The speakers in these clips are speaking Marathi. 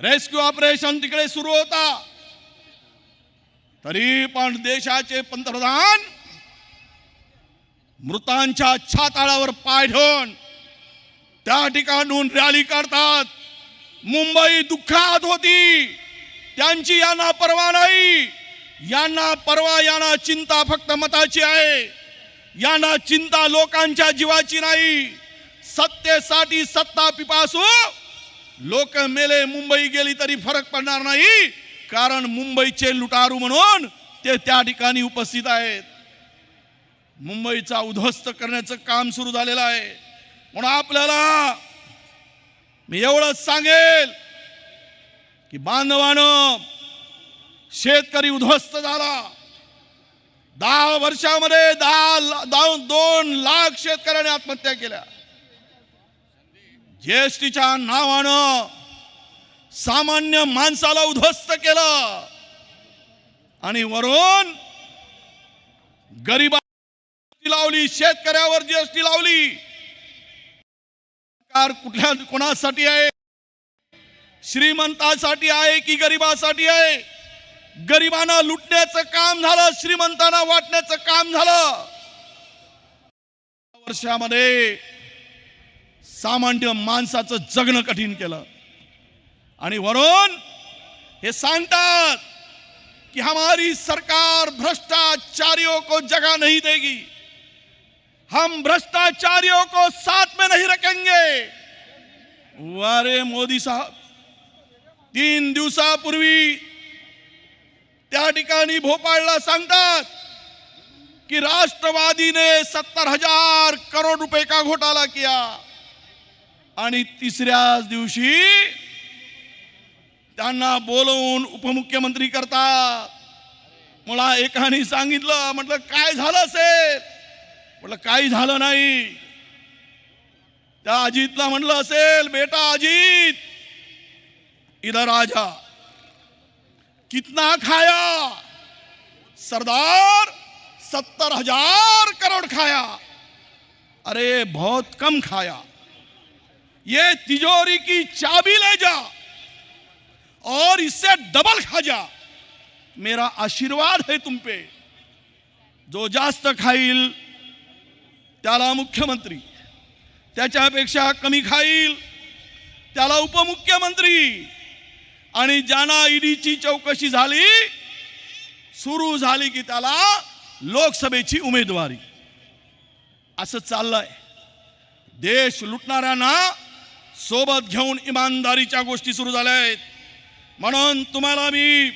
रेस्क्यू ऑपरेशन तिकडे सुरू होता, तरी पण देशाचे पंतप्रधान मृतांच्या छाताळावर पाय ठेवून त्या ठिकाणून रॅली काढतात। मुंबई दुःखात होती, त्यांची यांना परवा नाही, यांना परवा, यांना चिंता फक्त मताची आहे, यांना चिंता लोकांच्या जीवाची नाही। सत्तेसाठी सत्ता पिपासू लोक मेले, मुंबई गेली तरी फरक पडणार नाही, कारण मुंबईचे लुटारू म्हणून ते त्या ठिकाणी उपस्थित आहेत। मुंबईचा उद्ध्वस्त करण्याचं काम सुरू झालेलं आहे। म्हणून आपल्याला मी एवढंच सांगेल की बांधवांनो, शेतकरी उद्ध्वस्त झाला। 10 वर्षामध्ये 2 लाख शेतकऱ्यांनी आत्महत्या केल्या। जीएसटीच्या नावानं सामान्य माणसाला उद्ध्वस्त केलं आणि वरून गरिबांवर लावली, शेतकऱ्यावर जीएसटी लावली। सरकार कुठल्या कोणासाठी आहे? श्रीमंतासाठी आहे की गरिबासाठी आहे? गरिबांना लुटण्याचं काम झालं, श्रीमंतांना वाटण्याचं काम झालं। वर्षामध्ये सामान्य माणसाचं जगणं कठीण केलं आणि वरून हे सांगतात कि हमारी सरकार भ्रष्टाचारियों को जगह नहीं देगी, हम भ्रष्टाचारियों को साथ में नहीं रखेंगे। वारे मोदी साहब, 3 दिवसापूर्वी त्या ठिकाणी भोपाळला सांगतात कि राष्ट्रवादी ने 70,000 करोड़ रुपए का घोटाला किया आणि तिसऱ्याच दिवशी त्यांना बोलवून उपमुख्यमंत्री करतात। मला एकाने सांगितलं, म्हटलं काय झालं असेल? म्हटलं काही झालं नाही। त्या अजितला म्हटलं असेल, बेटा अजित इधर आ जा, कितना खाया? सरदार 70,000 करोड़ खाया। अरे बहुत कम खाया, ये तिजोरी की चाबी ले जा और इससे डबल खा जा, मेरा आशीर्वाद है तुम पे। जो जास्त खाईल त्याला मुख्यमंत्री, त्याच्यापेक्षा कमी खाईल त्याला उपमुख्यमंत्री, आणि ज्यांना ईडीची चौकशी झाली सुरू झाली की त्याला लोकसभेची उमेदवारी। असं चाललंय। देश लुटणाऱ्यांना सोबत घेऊन इमानदारीच्या गोष्टी सुरू झाल्या आहेत। म्हणून तुम्हाला मी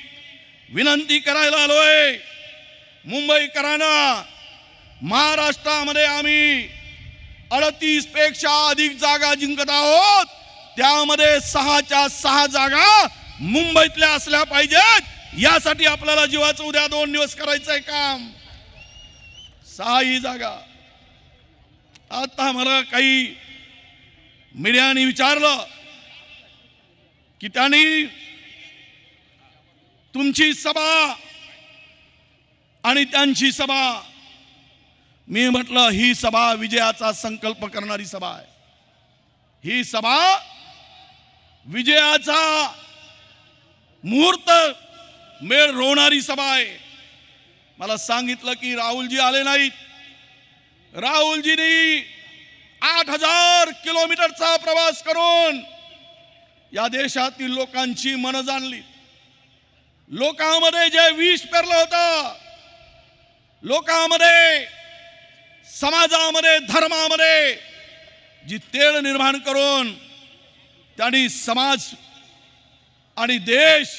विनंती करायला आलोय, मुंबईकरांना, महाराष्ट्रामध्ये आम्ही 38 पेक्षा अधिक जागा जिंकत आहोत, त्यामध्ये 6च्या 6 जागा मुंबईतल्या असल्या पाहिजेत। यासाठी आपल्याला जीवाचं उद्या 2 दिवस करायचंय काम। 6 ही जागा। आता मला काही मीडियाने विचारलं की त्यांनी तुमची सभा आणि त्यांची सभा, मी म्हटलं ही सभा विजयाचा संकल्प करणारी सभा आहे। ही सभा विजयाचा मुहूर्त मेळ रोवणारी सभा आहे। मला सांगितलं की राहुलजी आले नाहीत। राहुलजींनी 8,000 किलोमीटरचा प्रवास करून या देशातील लोकांची मन जाणली। लोकांमध्ये जे विष पेरलं होतं, लोकांमध्ये, समाजामध्ये, धर्मामध्ये जी तेढ निर्माण करून त्यांनी समाज आणि देश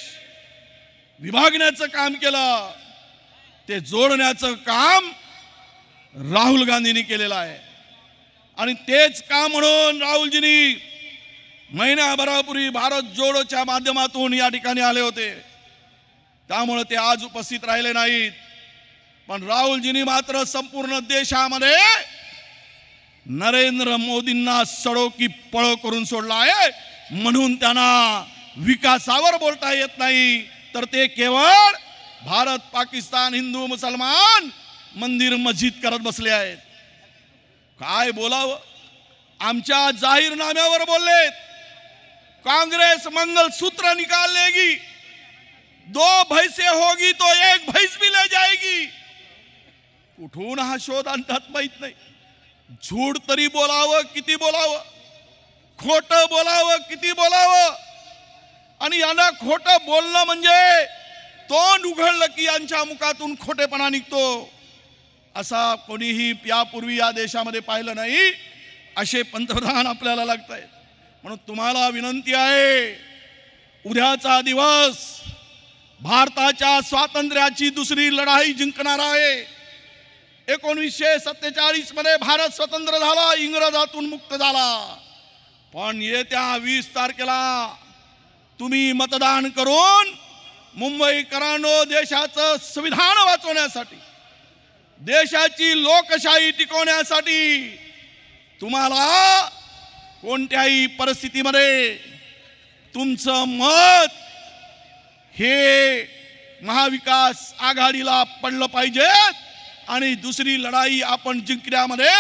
विभागण्याचं काम केलं, ते जोडण्याचं काम राहुल गांधींनी केलेलं आहे। आणि तेच काम म्हणून राहुलजींनी महिनाभरापूर्वी भारत जोडोच्या माध्यमातून या ठिकाणी आले होते। त्यामुळे ते आज उपस्थित राहिले नाहीत। पण राहुलजींनी मात्र संपूर्ण देशामध्ये नरेंद्र मोदींना सडो की पळो करून सोडला आहे। म्हणून त्यांना विकासावर बोलता येत नाही, तर ते केवळ भारत पाकिस्तान, हिंदू मुसलमान, मंदिर मस्जिद करत बसले आहेत। काय बोलावं? आमच्या जाहीरनाम्यावर बोललेत, कांग्रेस मंगलसूत्र निकाल लेगी, 2 भैंसे होगी तो 1 भैंस भी ले जाएगी। कुठून हा शोध आणतात माहित नाही। झूड तरी बोलावं किती बोलावं, खोट बोलावं किती बोलावं, आणि यांना खोट बोलणं म्हणजे तोंड उघडलं की यांच्या मुखातून खोटेपणा निघतो। असा कोणीही यापूर्वी या देशामध्ये पाहिलं नाही। असे पंतप्रधान आपल्याला लागतायत। म्हणून तुम्हाला विनंती आहे, उद्याचा दिवस भारताच्या स्वातंत्र्याची दुसरी लढाई जिंकणार आहे। 1947 मध्ये भारत स्वतंत्र झाला, इंग्रजातून मुक्त झाला। पण येत्या 20 तारखेला तुम्ही मतदान करून मुंबईकरांनो, देशाचं संविधान वाचवण्यासाठी, देशाची लोकशाही टिकवण्यासाठी तुम्हाला कोणत्याही परिस्थितीमध्ये तुमचं मत हे महाविकास आघाडीला पडलं पाहिजे आणि दुसरी लढाई आपण जिंकण्यामध्ये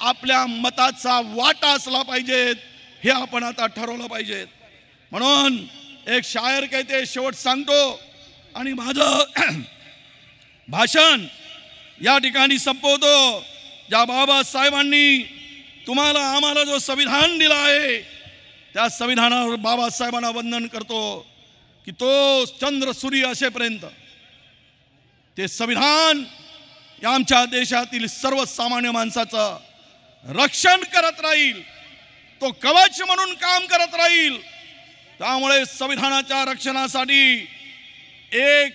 आपल्या मताचा वाटा असला पाहिजे, हे आपण आता ठरवलं पाहिजे। म्हणून एक शायर कहते, शेवट सांगतो आणि माझं भाषण या ठिकाणी संपवतो। ज्या बाबासाहेबांनी तुम्हाला आम्हाला जो संविधान दिला आहे, त्या संविधानावर बाबासाहेबांना वंदन करतो की तो चंद्र सूर्य असेपर्यंत ते संविधान आमच्या देशातील सर्वसामान्य माणसाचं रक्षण करत राहील, तो कवच म्हणून काम करत राहील। त्यामुळे संविधानाच्या रक्षणासाठी एक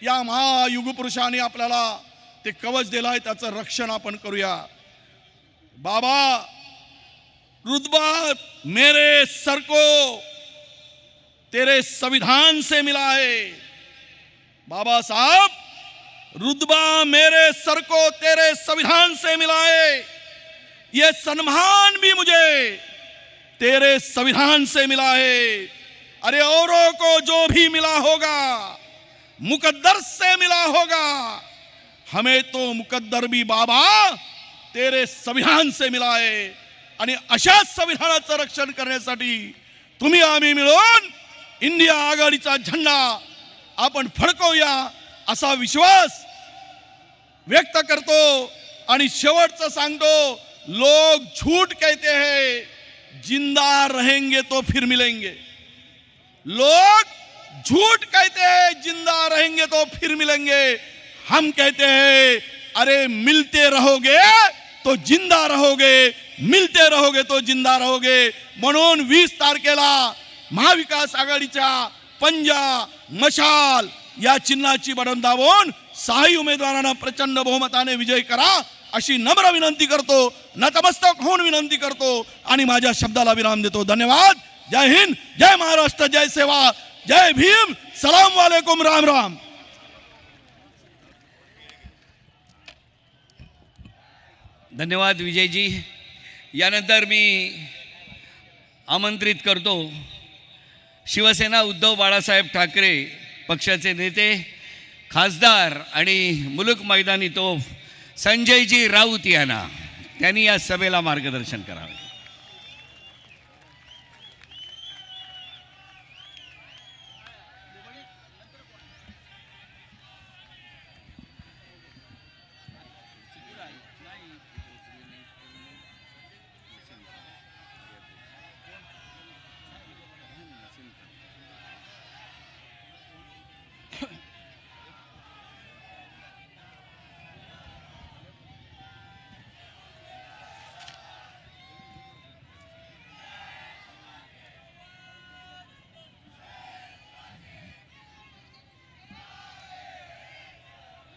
या महायुगपुरुषांनी आपल्याला ते कवच दिलाय, त्याचं रक्षण आपण करूया। बाबा, रुतबा मेरे सर को तेरे संविधान से मिला है। बाबा साहब, रुतबा मेरे सर को तेरे संविधान से मिला है, ये सम्मान भी मुझे तेरे संविधान से मिला है। अरे औरों को जो भी मिला होगा मुकद्दर से मिला होगा, हमें तो मुकद्दर भी बाबा तेरे संविधान से मिला है। आणि अशा संविधानाचं रक्षण करण्यासाठी तुम्ही आम्ही मिळून इंडिया आघाडीचा झेंडा आपण फडकवूया, असा विश्वास व्यक्त करतो। आणि शेवटचं सांगतो, लोग झूठ कहते हैं, जिंदा रहेंगे तो फिर मिलेंगे। लोग झूठ कहते हैं, जिंदा रहेंगे तो फिर मिलेंगे। हम कहते हैं, अरे मिलते रहोगे तो जिंदा रहोगे, मिलते रहोगे तो जिंदा रहोगे। म्हणून 20 तारखेला महाविकास आघाडीच्या पंजा मशाल या चिन्हाची बटन दाबून 6 उमेदवारांना प्रचंड बहुमताने विजय करा, अशी नम्र विनंती करतो, नतमस्तक होऊन विनंती करतो आणि माझ्या शब्दाला विराम देतो। धन्यवाद। जय हिंद, जय महाराष्ट्र, जय सेवा, जय भीम, सलाम वालेकुम, राम राम। धन्यवाद विजयजी। यानंतर मी आमंत्रित करतो शिवसेना उद्धव बाळासाहेब ठाकरे पक्षाचे नेते, खासदार आणि मुलुक मैदानी तोफ संजयजी राऊत यांना, त्यांनी या सभेला मार्गदर्शन करावे।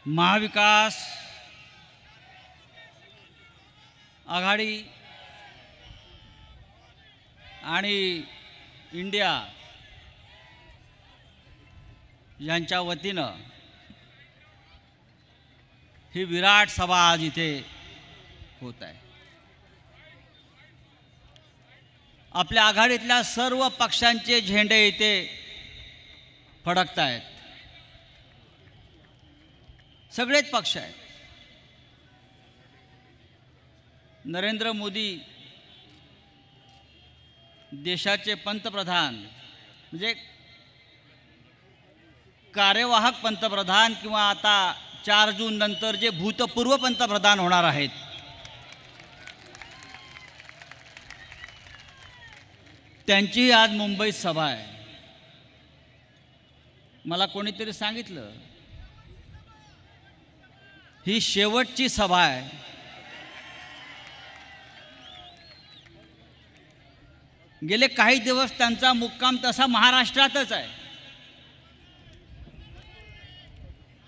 महाविकास आघाडी आणि इंडिया यांच्या वतीनं ही विराट सभा आज इथे होत आहे। आपल्या आघाडीतल्या सर्व पक्षांचे झेंडे इथे फडकत आहेत, सगळेच पक्ष आहेत। नरेंद्र मोदी देशाचे पंतप्रधान म्हणजे कार्यवाहक पंतप्रधान किंवा आता 4 जून नंतर जे भूतपूर्व पंतप्रधान होणार आहेत, त्यांची आज मुंबईत सभा आहे. मला कोणीतरी सांगितलं ही शेवटची सभा आहे. गेले काही दिवस त्यांचा मुक्काम तसा महाराष्ट्रातच आहे.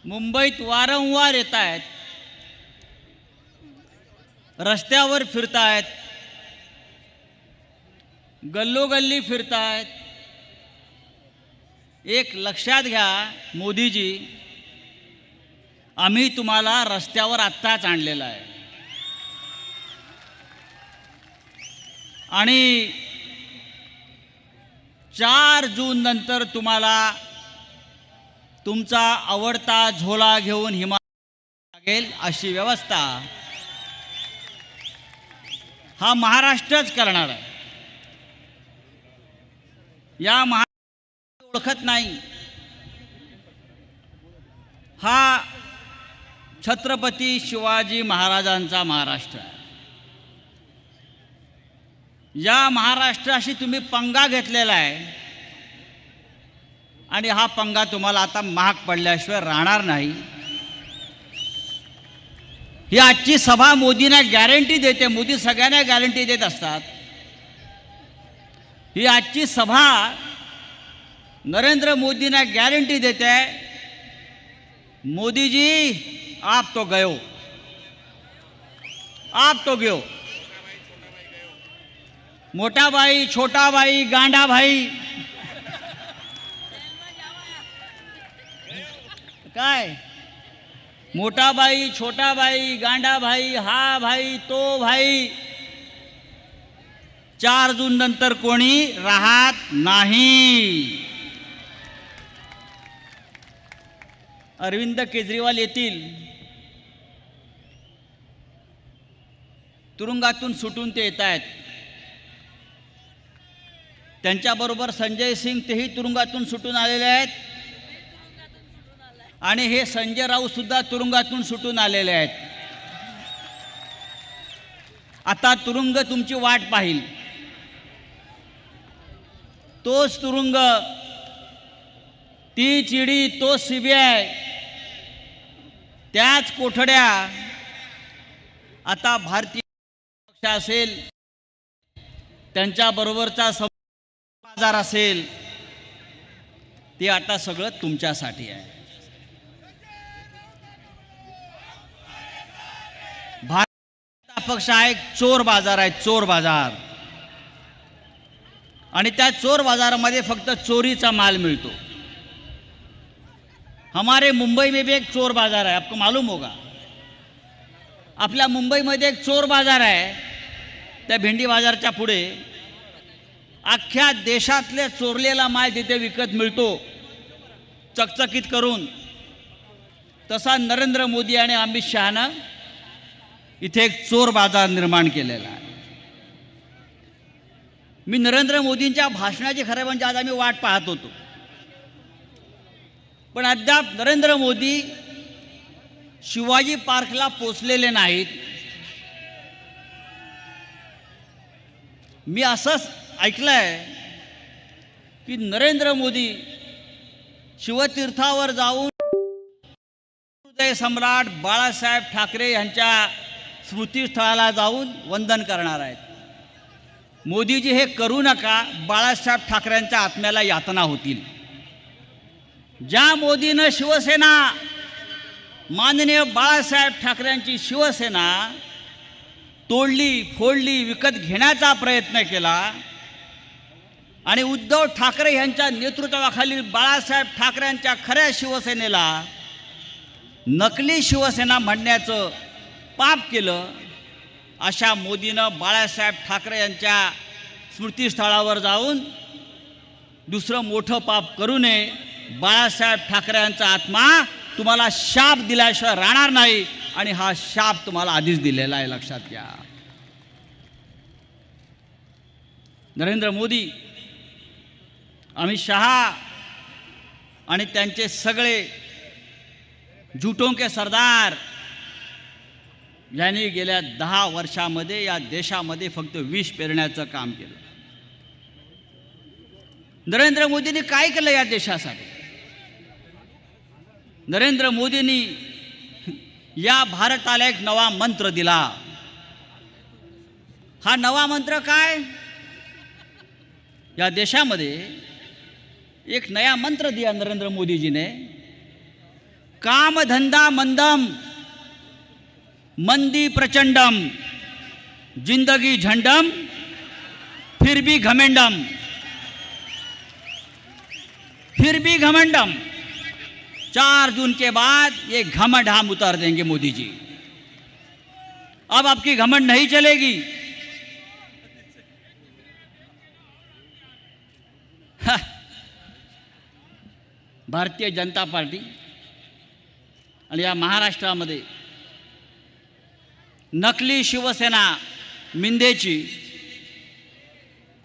मुंबईत वारंवार येत आहेत, रस्त्यावर फिरतायत, गल्लोगल्ली फिरतायत. एक लक्षात घ्या मोदीजी, आम्ही तुम्हाला रस्त्यावर आत्ताच आणलेलं आहे आणि 4 जून नंतर तुम्हाला तुमचा आवडता झोला घेऊन हिमालयात लागेल अशी व्यवस्था हा महाराष्ट्रच करणार आहे. या महाराष्ट्र ओळखत नाही. हा छत्रपती शिवाजी महाराजांचा महाराष्ट्र आहे. या महाराष्ट्राशी तुम्ही पंगा घेतलेला आहे आणि हा पंगा तुम्हाला आता महाग पडल्याशिवाय राहणार नाही. ही आजची सभा मोदींना गॅरंटी देते. मोदी सगळ्यांना गॅरंटी देत असतात. ही आजची सभा नरेंद्र मोदींना गॅरंटी देते, मोदी जी आप तो गयो, आप तो गयो. मोटा भाई, छोटा भाई, गांडा भाई, काय मोटा भाई, छोटा भाई, गांडा भाई, हा भाई, तो भाई. 4 जून नंतर कोणी राहत नाही. अरविंद केजरीवाल येतील, तुरुंगातून सुटून ते येत आहेत. त्यांच्याबरोबर संजय सिंग तेही तुरुंगातून सुटून आलेले आहेत आणि हे संजय राऊत सुद्धा तुरुंगातून सुटून आलेले आहेत. आता तुरुंग तुमची वाट पाहिल. तोच तुरुंग, ती चिडी, तो सीबीआय, त्याच कोठड्या आता भारतीय पक्ष असेल, त्यांच्याबरोबरचा बाजार असेल, ते आता सगळं तुमच्यासाठी आहे. भारतीय पक्ष हा एक चोर बाजार आहे, चोर बाजार. आणि त्या चोर बाजारामध्ये फक्त चोरीचा माल मिळतो. हमारे मुंबई में भी एक चोर बाजार है, आपको मालूम होगा. आपल्या मुंबईमध्ये एक चोर बाजार आहे. त्या भेंडी बाजारच्या पुढे अख्ख्या देशातले चोरलेला माल तिथे विकत मिळतो चकचकीत करून. तसा नरेंद्र मोदी आणि अमित शहानं इथे एक चोर बाजार निर्माण केलेला आहे. मी नरेंद्र मोदींच्या भाषणाची खरं म्हणजे आज आम्ही वाट पाहत होतो, पण अद्याप नरेंद्र मोदी शिवाजी पार्कला पोचलेले नाहीत. मी असंच ऐकलंय की नरेंद्र मोदी शिवतीर्थावर जाऊन हृदय सम्राट बाळासाहेब ठाकरे यांच्या स्मृतीस्थळाला जाऊन वंदन करणार आहेत. मोदीजी हे करू नका, बाळासाहेब ठाकरेंच्या आत्म्याला यातना होतील. ज्या मोदीनं शिवसेना, माननीय बाळासाहेब ठाकरेंची शिवसेना तोडली, फोडली, विकत घेण्याचा प्रयत्न केला आणि उद्धव ठाकरे यांच्या नेतृत्वाखालील बाळासाहेब ठाकरेंच्या खऱ्या शिवसेनेला नकली शिवसेना म्हणण्याचं पाप केलं, अशा मोदीनं बाळासाहेब ठाकरे यांच्या स्मृतीस्थळावर जाऊन दुसरं मोठं पाप करू नये. बाळासाहेब ठाकरे यांचा आत्मा तुम्हाला शाप दिल्याशिवाय राहणार नाही आणि हा शाप तुम्हाला आधीच दिलेला आहे, लक्षात घ्या. नरेंद्र मोदी, अमित शहा आणि त्यांचे सगळे झुटों के सरदार यांनी गेल्या 10 वर्षामध्ये या देशामध्ये फक्त विष पेरण्याचं काम केलं. नरेंद्र मोदींनी काय केलं या देशासाठी? नरेंद्र मोदींनी या भारताला एक नवा मंत्र दिला. हा नवा मंत्र काय? या देशामध्ये एक नया मंत्र दिया नरेंद्र मोदी जी ने. काम धंधा मंदम, मंदी प्रचंडम, जिंदगी झंडम, फिर भी घमेंडम, फिर भी घमंडम. 4 जून के बाद ये घमंड हम उतार देंगे मोदी जी. अब आपकी घमंड नहीं चलेगी. भारतीय जनता पार्टी आणि या महाराष्ट्रामध्ये नकली शिवसेना मिंदेची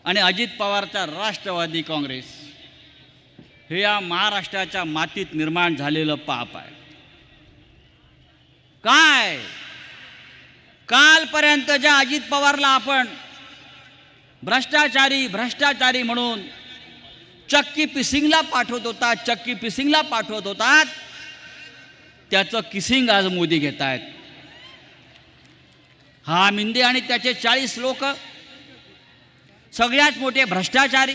आणि अजित पवारचा राष्ट्रवादी काँग्रेस हे या महाराष्ट्राच्या मातीत निर्माण झालेलं पाप आहे. काय कालपर्यंत ज्या अजित पवारला आपण भ्रष्टाचारी म्हणून चक्की पिसिंगला पाठवत होतात, त्याचं किसिंग आज मोदी घेत आहेत. हा मिंदे आणि त्याचे 40 लोक सगळ्यात मोठे भ्रष्टाचारी,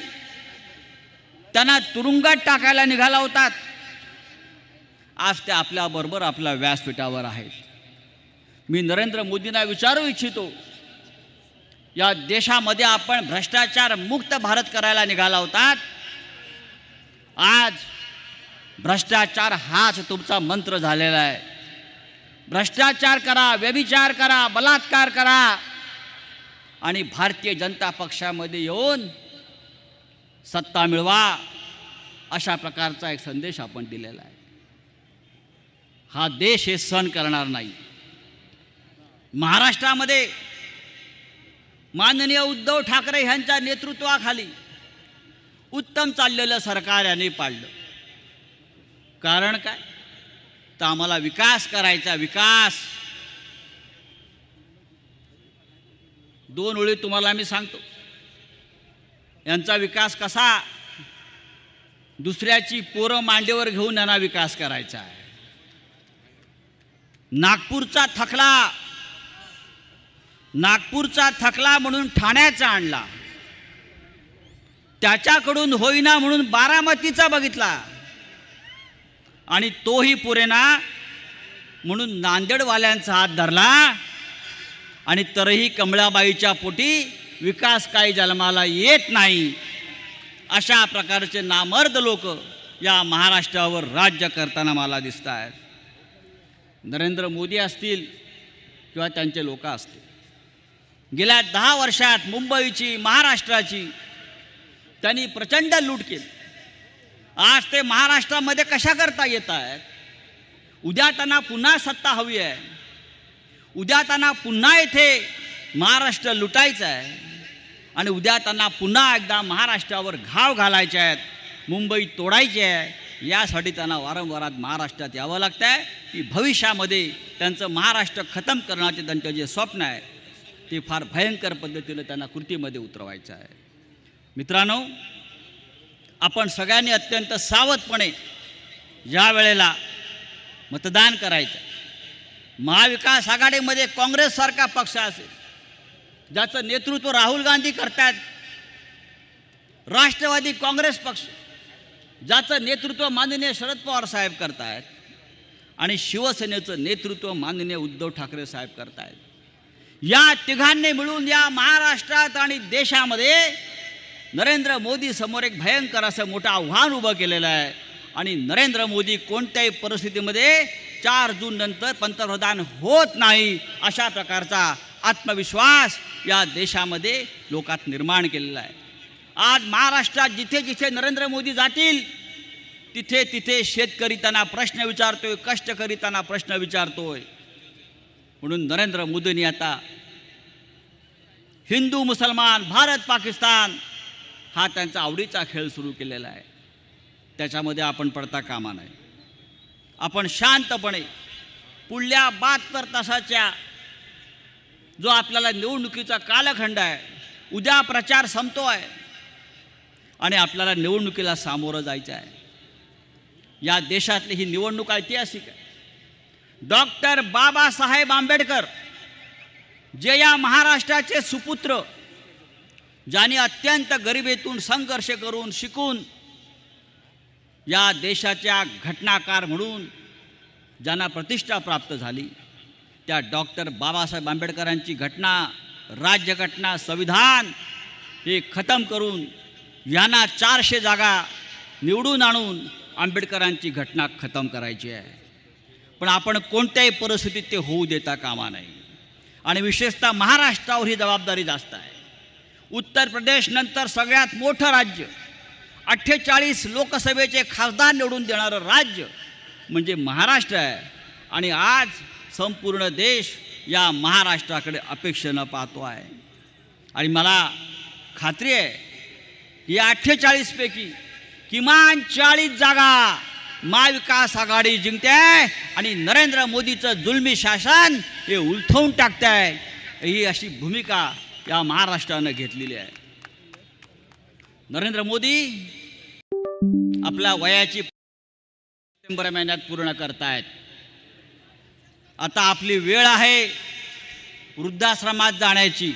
त्यांना तुरुंगात टाकायला निघाला होतात. आज ते आपल्याबरोबर आपल्या व्यासपीठावर आहेत. मी नरेंद्र मोदींना विचारू इच्छितो, या देशामध्ये आपण भ्रष्टाचार मुक्त भारत करायला निघाला होतात. आज भ्रष्टाचार हाच तुमचा मंत्र झालेला आहे. भ्रष्टाचार करा, व्यभिचार करा, बलात्कार करा आणि भारतीय जनता पक्षामध्ये येऊन सत्ता मिळवा, अशा प्रकारचा एक संदेश आपण दिलेला आहे. हा देश हे सहन करणार नाही. महाराष्ट्रामध्ये माननीय उद्धव ठाकरे यांच्या नेतृत्वाखाली उत्तम चाललेलं सरकार यांनी पाडलं. कारण काय? तर आम्हाला विकास करायचा. विकास 2 ओळी तुम्हाला मी सांगतो. यांचा विकास कसा? दुसऱ्याची पोरं मांडीवर घेऊन यांना विकास करायचा आहे. नागपूरचा थकला म्हणून ठाण्याचा आणला. त्याच्याकडून होईना म्हणून बारामतीचा बघितला आणि तोही पुरेना म्हणून नांदेडवाल्यांचा हात धरला. आणि तरीही कमळाबाईच्या पोटी विकास काही जन्माला येत नाही, अशा प्रकारचे नामर्द लोक या महाराष्ट्रावर राज्य करताना मला दिसत आहेत. नरेंद्र मोदी असतील किंवा त्यांचे लोक असतील, गेल्या 10 वर्षात मुंबईची, महाराष्ट्राची त्यांनी प्रचंड लूट केली. आज ते महाराष्ट्रामध्ये कशा करता येत आहेत? उद्या त्यांना पुन्हा सत्ता हवी आहे. उद्या त्यांना पुन्हा इथे महाराष्ट्र लुटायचं आहे आणि उद्या त्यांना पुन्हा एकदा महाराष्ट्रावर घाव घालायचे आहेत, मुंबई तोडायची आहे. यासाठी त्यांना वारंवार महाराष्ट्रात यावं लागतं आहे की भविष्यामध्ये त्यांचं महाराष्ट्र खतम करण्याचे त्यांचं जे स्वप्न आहे ते फार भयंकर पद्धतीने त्यांना कृतीमध्ये उतरवायचं आहे. मित्रांनो, आपण सगळ्यांनी अत्यंत सावधपणे ज्या वेळेला मतदान करायचं, महाविकास आघाडीमध्ये काँग्रेससारखा पक्ष असेल ज्याचं नेतृत्व राहुल गांधी करतात, राष्ट्रवादी काँग्रेस पक्ष ज्याचं नेतृत्व माननीय शरद पवार साहेब करतायत आणि शिवसेनेचं नेतृत्व माननीय उद्धव ठाकरे साहेब करतायत, या तिघांनी मिळून या महाराष्ट्रात आणि देशामध्ये नरेंद्र मोदी समोर एक भयंकर असं मोठं आव्हान उभं केलेलं आहे. आणि नरेंद्र मोदी कोणत्याही परिस्थितीमध्ये 4 जून नंतर पंतप्रधान होत नाही, अशा प्रकारचा आत्मविश्वास या देशामध्ये लोकात निर्माण केलेला आहे. आज महाराष्ट्रात जिथे जिथे नरेंद्र मोदी जातील तिथे तिथे शेतकरी त्यांना प्रश्न विचारतोय, कष्टकरी त्यांना प्रश्न विचारतोय. म्हणून नरेंद्र मोदींनी आता हिंदू मुसलमान, भारत पाकिस्तान हा त्यांचा आवडीचा खेळ सुरू केलेला आहे. त्याच्यामध्ये आपण पडता कामा नये. आपण शांतपणे पुढल्या 72 तासाच्या जो आपल्याला निवडणुकीचा कालखंड आहे, उद्या प्रचार संपतो आहे आणि आपल्याला निवडणुकीला सामोरं जायचं आहे. या देशातली ही निवडणूक ऐतिहासिक आहे. डॉक्टर बाबासाहेब आंबेडकर जे या महाराष्ट्राचे सुपुत्र, ज्यांनी अत्यंत गरिबीतून संघर्ष करून शिकून या देशाच्या घटनाकार म्हणून ज्यांना प्रतिष्ठा प्राप्त झाली, त्या डॉक्टर बाबासाहेब आंबेडकरांची घटना, राज्यघटना, संविधान हे खतम करून यांना 400 जागा निवडून आणून आंबेडकरांची घटना खतम करायची आहे. पण आपण कोणत्याही परिस्थितीत ते होऊ देता कामा नये. आणि विशेषतः महाराष्ट्रावर ही जबाबदारी जास्त आहे. उत्तर प्रदेश नंतर सगळ्यात मोठं राज्य, 48 लोकसभेचे खासदार निवडून देणारं राज्य म्हणजे महाराष्ट्र आहे. आणि आज संपूर्ण देश या महाराष्ट्राकडे अपेक्षेनं पाहतो आहे. आणि मला खात्री आहे की 48 पैकी किमान 40 जागा महाविकास आघाडी जिंकते आहे आणि नरेंद्र मोदीचं जुलमी शासन हे उलथवून टाकते आहे. ही अशी भूमिका या महाराष्ट्रानं घेतलेली आहे. नरेंद्र मोदी आपल्या वयाची सप्टेंबर महिन्यात पूर्ण करतायत. आता आपली वेळ आहे वृद्धाश्रमात जाण्याची.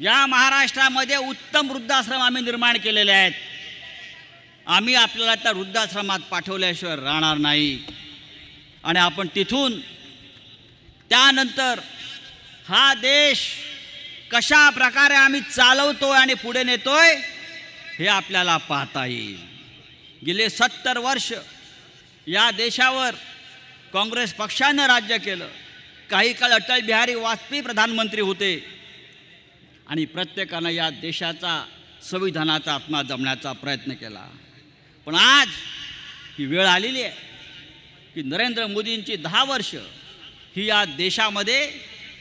या महाराष्ट्रामध्ये उत्तम वृद्धाश्रम आम्ही निर्माण केलेले आहेत. आम्ही आपल्याला त्या वृद्धाश्रमात पाठवल्याशिवाय राहणार नाही. आणि आपण तिथून त्यानंतर हा देश कशा प्रकारे आम्ही चालवतोय आणि पुढे नेतोय हे आपल्याला पाहता येईल. गेले 70 वर्ष या देशावर काँग्रेस पक्षानं राज्य केलं. काही काळ अटल बिहारी वाजपेयी प्रधानमंत्री होते आणि प्रत्येकानं या देशाचा संविधानाचा आत्मा जपण्याचा प्रयत्न केला. पण आज ही वेळ आलेली आहे की नरेंद्र मोदींची 10 वर्ष ही या देशामध्ये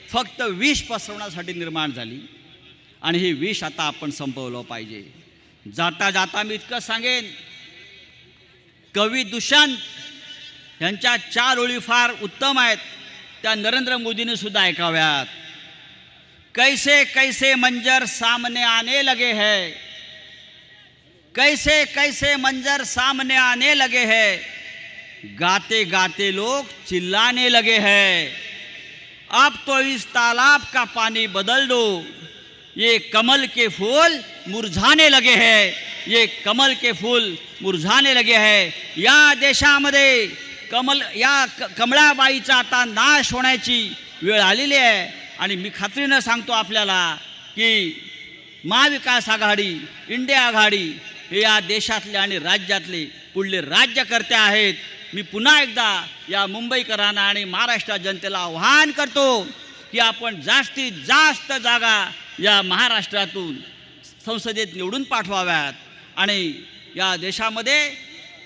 फक्त विष पसरवण्यासाठी निर्माण झाली आणि ही विष आता आपण संपवलं पाहिजे. जाता जाता मी इतकं सांगेन, कवी दुष्यंत यांच्या 4 ओळी फार उत्तम आहेत, त्या नरेंद्र मोदींनी सुद्धा ऐकाव्यात. कैसे कैसे मंजर सामने आने लगे हैं, कैसे कैसे मंजर सामने आने लगे हैं, गाते गाते लोग चिल्लाने लगे हैं, अब तो इस तालाब का पानी बदल दो, ये कमल के फूल मुरझाने लगे हैं, ये कमल के फूल मुरझाने लगे हैं. या देशामध्ये कमळाबाईचा आता नाश होण्याची वेळ आलेली आहे. आणि मी खात्रीनं सांगतो आपल्याला की महाविकास आघाडी, इंडिया आघाडी हे या देशातले आणि राज्यातले पुढले राज्यकर्ते आहेत. मी पुन्हा एकदा या मुंबईकरांना आणि महाराष्ट्र जनतेला आवाहन करतो की आपण जास्तीत जास्त जागा या महाराष्ट्रातून संसदेत निवडून पाठवाव्यात आणि या देशामध्ये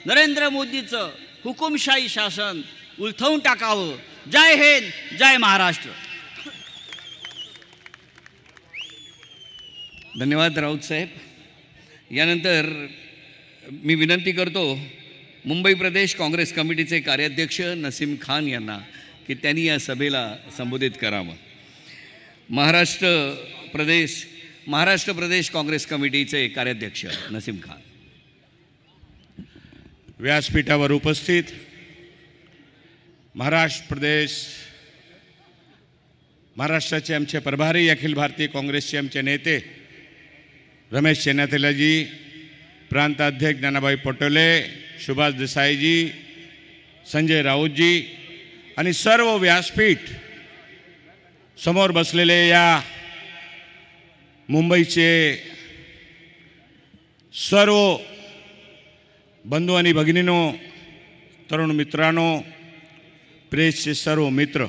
नरेंद्र मोदीचं हुकुमशाही शासन उलथवून टाकावं. जय हिंद, जय महाराष्ट्र. धन्यवाद राऊत साहेब. यानंतर मी विनंती करतो मुंबई प्रदेश काँग्रेस कमिटीचे कार्याध्यक्ष नसीम खान यांना की त्यांनी या सभेला संबोधित करावं. महाराष्ट्र प्रदेश काँग्रेस कमिटीचे कार्याध्यक्ष नसीम खान. व्यासपीठावर उपस्थित महाराष्ट्राचे आमचे प्रभारी, अखिल भारतीय काँग्रेसचे आमचे नेते रमेश चेन्नाथेलाजी, प्रांताध्यक्ष ज्ञानाभाई पटोले, सुभाष देसाईजी, संजय राऊतजी आणि सर्व व्यासपीठ समोर बसलेले या मुंबईचे सर्व बंधू आणि भगिनींनो, तरुण मित्रांनो, प्रेसचे सर्व मित्र,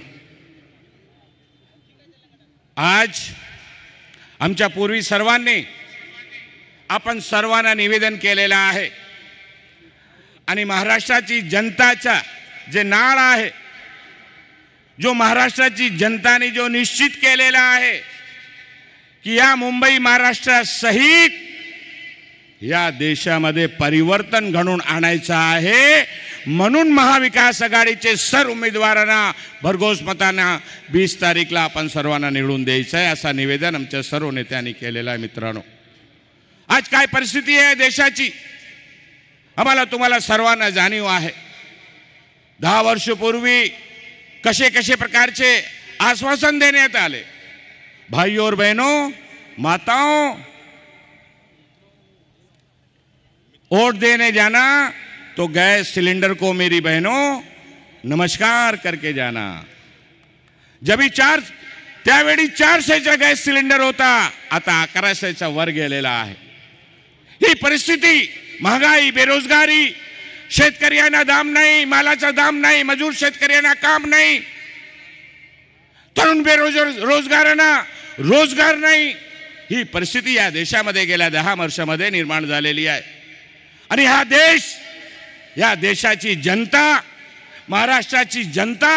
आज आमच्या पूर्वी सर्वांनी आपण सर्वांना निवेदन केलेलं आहे आणि महाराष्ट्राची जनताचा जे नाळ आहे, जो महाराष्ट्राची जनताने जो निश्चित केलेला आहे की या मुंबई महाराष्ट्रासहित या देशामध्ये परिवर्तन घडवून आणायचं आहे, म्हणून महाविकास आघाडीचे सर्व उमेदवारांना भरघोस मतांना 20 तारीखला आपण सर्वांना निवडून द्यायचं आहे, असा निवेदन आमच्या सर्व नेत्यांनी केलेलं आहे. मित्रांनो, आज काय परिस्थिती आहे देशाची आम्हाला तुम्हाला सर्वांना जाणीव आहे. 10 वर्षापूर्वी कसे कसे प्रकारचे आश्वासन देण्यात आले. भाइयों और बहनों, माताओं, वोट देने जाना तो गैस सिलेंडर को मेरी बहनों नमस्कार करके जाना. जब त्यावेळी 400चा गॅस सिलेंडर होता, आता 1100चा वर गेलेला आहे. ही परिस्थिती, महागाई, बेरोजगारी, शेतकऱ्यांना दाम नाही, मालाचा दाम नाही, मजूर शेतकऱ्यांना काम नाही, तरुण बेरोजगारांना रोजगार नाही, ही परिस्थिती या देशामध्ये गेल्या 10 वर्षामध्ये निर्माण झालेली आहे. आणि हा देश, या देशाची जनता, महाराष्ट्राची जनता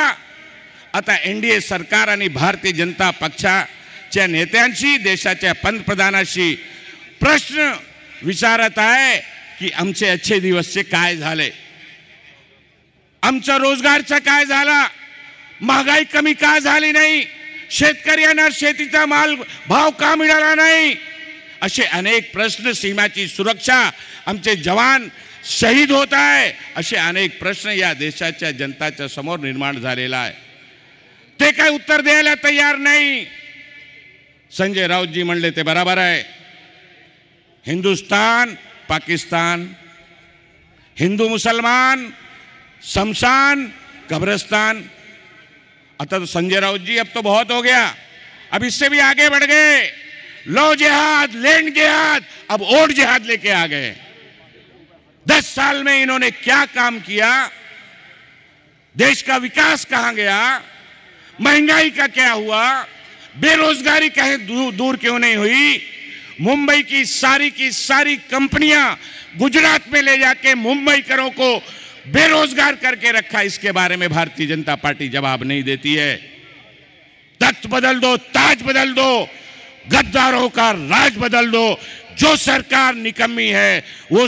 आता एनडीए सरकार आणि भारतीय जनता पक्षाच्या नेत्यांशी, देशाच्या पंतप्रधानाशी प्रश्न विचारत आहे की आमचे अच्छे दिवसचे काय झाले, आमचा रोजगारचा काय झाला, महागाई कमी का झाली नाही, शेतकऱ्यांना शेतीचा माल भाव का मिळाला नाही, असे अनेक प्रश्न, सीमाची सुरक्षा, आमचे जवान शहीद होत आहे, असे अनेक प्रश्न या देशाच्या जनताच्या समोर निर्माण झालेला आहे. ते काय उत्तर द्यायला तयार नाही. संजय राऊतजी म्हणले ते बरोबर आहे. हिंदुस्तान पाकिस्तान, हिंदू मुसलमान, शमशान कब्रिस्तान. आता तो संजय राउत जी अब तो बहुत हो गया, अब इससे भी आगे बढ़ गए. लो जिहाद, लैंड जिहाद, अब ओट जिहाद लेके आ गए. 10 साल में इन्होंने क्या काम किया, देश का विकास कहां गया, महंगाई का क्या हुआ, बेरोजगारी कहीं दूर क्यों नहीं हुई. मुंबई की सारी कंपनियां गुजरात में ले जाके मुंबईकरों को बेरोजगार करके रखा. इसके बारे में भारतीय जनता पार्टी जवाब नहीं देती है. तख्त बदल दो, ताज बदल दो, गद्दारों का राज बदल दो. जो सरकार निकम्मी है, वो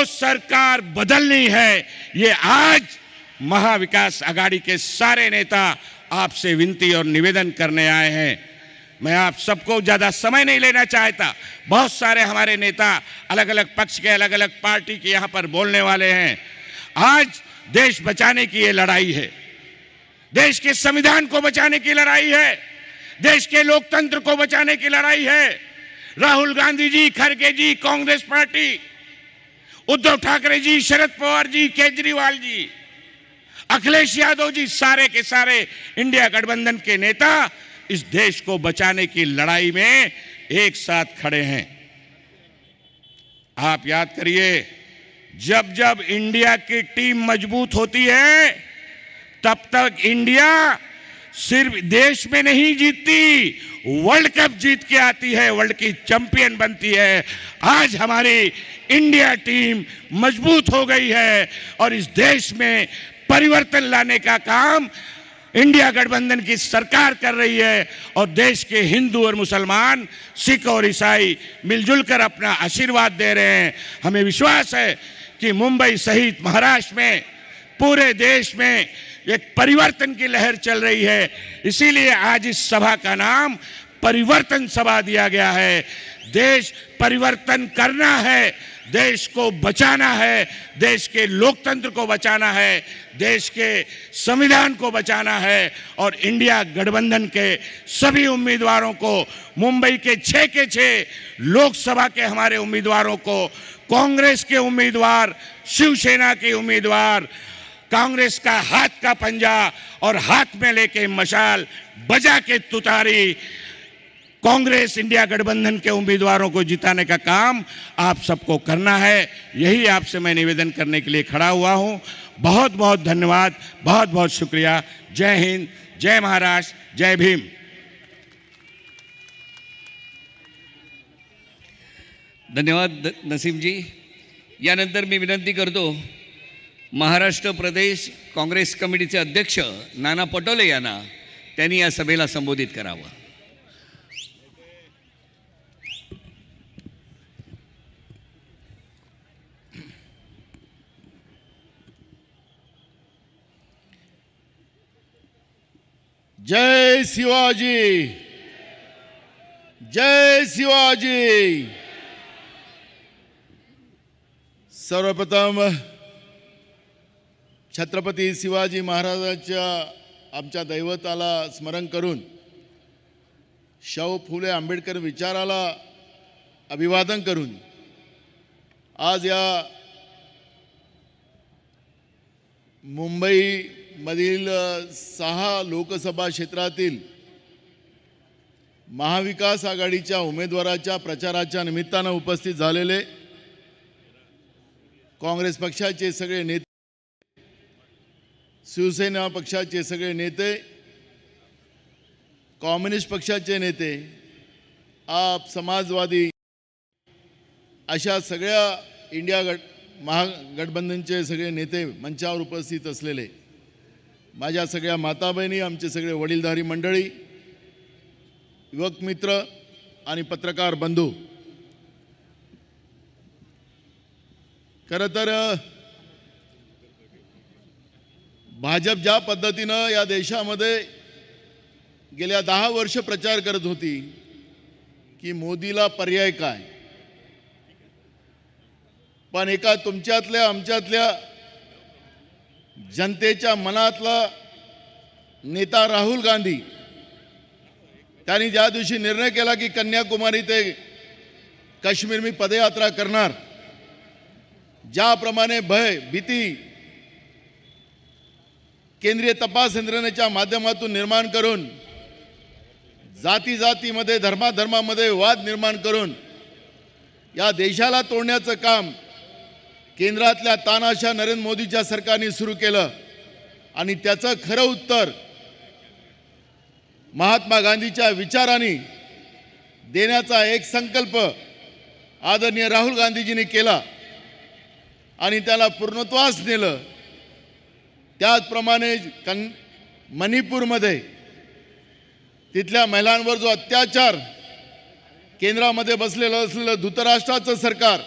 सरकार बदलनी है. ये आज महाविकास आघाड़ी के सारे नेता आपसे विनती और निवेदन करने आए हैं. मैं आप सबको ज्यादा समय नहीं लेना चाहता. बहुत सारे हमारे नेता अलग अलग पक्ष के, अलग अलग पार्टी के यहां पर बोलने वाले हैं. आज देश बचाने की ये लड़ाई है, देश के संविधान को बचाने की लड़ाई है, देश के लोकतंत्र को बचाने की लड़ाई है. राहुल गांधी जी, खड़गे जी, कांग्रेस पार्टी, उद्धव ठाकरे जी, शरद पवार जी, केजरीवाल जी, अखिलेश यादव जी, सारे के सारे इंडिया गठबंधन के नेता इस देश को बचाने की लड़ाई में एक साथ खड़े हैं. आप याद करिए, जब जब इंडिया की टीम मजबूत होती है, तब तक इंडिया सिर्फ देश में नहीं जीतती, वर्ल्ड कप जीत के आती है, वर्ल्ड की चैंपियन बनती है. आज हमारी इंडिया टीम मजबूत हो गई है और इस देश में परिवर्तन लाने का काम इंडिया गठबंधन की सरकार कर रही है. और देश के हिंदू और मुसलमान, सिख और ईसाई मिलजुल कर अपना आशीर्वाद दे रहे हैं. हमें विश्वास है कि मुंबई सहित महाराष्ट्र में, पूरे देश में एक परिवर्तन की लहर चल रही है. इसीलिए आज इस सभा का नाम परिवर्तन सभा दिया गया है. देश परिवर्तन करना है, देश को बचाना है, देश के लोकतंत्र को बचाना है, देश के संविधान को बचाना है. और इंडिया गठबंधन के सभी उम्मीदवारों को, मुंबई के 6 के 6 लोकसभा के हमारे उम्मीदवारों को, कांग्रेस के उम्मीदवार, शिवसेना के उम्मीदवार, कांग्रेस का हाथ का पंजा और हाथ में लेके मशाल बजा के तुतारी, कांग्रेस इंडिया गठबंधन के उम्मीदवारों को जिताने का काम आप सबको करना है. यही आपसे मैं निवेदन करने के लिए खड़ा हुआ हूं. बहुत बहुत धन्यवाद, बहुत बहुत शुक्रिया. जय हिंद, जय महाराष्ट्र, जय भीम. धन्यवाद नसीमजी. यानंतर मी विनंती करतो महाराष्ट्र प्रदेश काँग्रेस कमिटीचे अध्यक्ष नाना पटोले यांना त्यांनी या सभेला संबोधित करावं. जय शिवाजी, जय शिवाजी. सर्वप्रथम छत्रपती शिवाजी महाराजांच्या आमच्या दैवताला स्मरण करून शाहू फुले आंबेडकर विचाराला अभिवादन करून आज या मुंबईमधील 6 लोकसभा क्षेत्रातील महाविकास आघाडीच्या उमेदवाराच्या प्रचाराच्या निमित्तानं उपस्थित झालेले काँग्रेस पक्षाचे सगळे नेते, शिवसेना पक्षाचे सगळे नेते, कम्युनिस्ट पक्षाचे नेते, आप समाजवादी अशा सगळ्या इंडिया महागठबंधनचे सगळे नेते मंचावर उपस्थित असलेले माझ्या सगळ्या माता बहिणी, आमचे सगळे वडीलधारी मंडळी, युवक मित्र आणि पत्रकार बंधू, खरं तर भाजप ज्या पद्धतीनं या देशामध्ये गेल्या 10 वर्ष प्रचार करत होती की मोदीला पर्याय काय, पण एका तुमच्यातल्या आमच्यातल्या जनतेच्या मनातला नेता राहुल गांधी त्यांनी ज्या दिवशी निर्णय केला की कन्याकुमारी ते काश्मीर मी पदयात्रा करणार, ज्याप्रमाणे भय भीती केंद्रीय तपास यंत्रणेच्या माध्यमातून निर्माण करून जाती जातीमध्ये धर्माधर्मामध्ये वाद निर्माण करून या देशाला तोडण्याचं काम केंद्रातल्या तानाशा नरेंद्र मोदीच्या सरकारने सुरू केलं आणि त्याचं खरं उत्तर महात्मा गांधीच्या विचारांनी देण्याचा एक संकल्प आदरणीय राहुल गांधीजींनी केला आणि त्याला पूर्णत्वास नेलं. त्याचप्रमाणे मणिपूरमध्ये तिथल्या महिलांवर जो अत्याचार केंद्रामध्ये बसलेलं असलेलं धृतराष्ट्राचं सरकार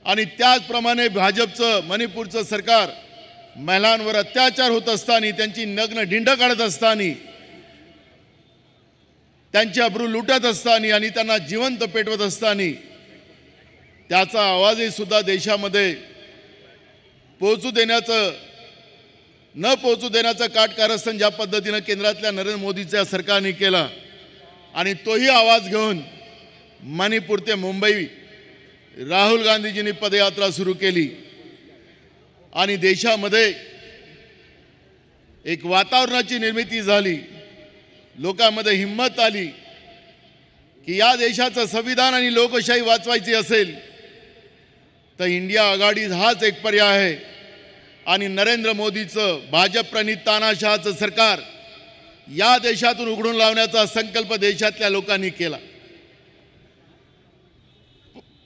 आणि त्याचप्रमाणे भाजपचं मणिपूरचं सरकार महिलांवर अत्याचार होत असताना, त्यांची नग्न ढिंड काढत असताना, त्यांची अब्रू लुटत असताना आणि त्यांना जिवंत पेटवत असताना त्याचा आवाजही सुद्धा देशामध्ये न पोहोचू देण्याचं काटकारस्थान ज्या पद्धतीनं केंद्रातल्या नरेंद्र मोदीच्या सरकारने केला आणि तोही आवाज घेऊन मणिपूर ते मुंबई राहुल गांधीजींनी पदयात्रा सुरू केली आणि देशामध्ये एक वातावरणाची निर्मिती झाली. लोकांमध्ये हिंमत आली की या देशाचं संविधान आणि लोकशाही वाचवायची असेल तर इंडिया आघाडी हाच एक पर्याय आहे आणि नरेंद्र मोदीचं भाजप प्रणित तानाशहाचं सरकार या देशातून उघडून लावण्याचा संकल्प देशातल्या लोकांनी केला.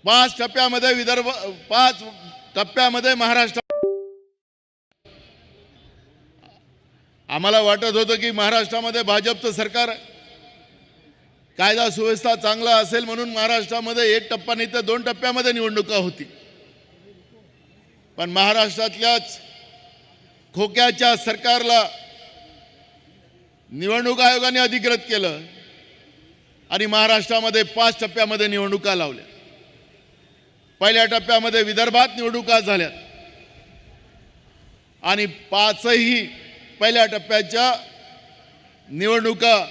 5 टप्प्यामध्ये महाराष्ट्र, आम्हाला वाटत होतं की महाराष्ट्रामध्ये भाजपचं सरकार कायदा सुव्यवस्था चांगला असेल म्हणून महाराष्ट्रामध्ये 1 टप्पा नाही तर 2 टप्प्यामध्ये निवडणुका होती, पण महाराष्ट्रातल्याच खोक्याच्या सरकारला निवडणूक आयोगाने अधिकृत केलं आणि महाराष्ट्रामध्ये 5 टप्प्यामध्ये निवडणुका लावल्या. पहिल्या टप्प्यामध्ये विदर्भात निवडणुका झाल्या आणि 5ही पहिल्या टप्प्याच्या निवडणुका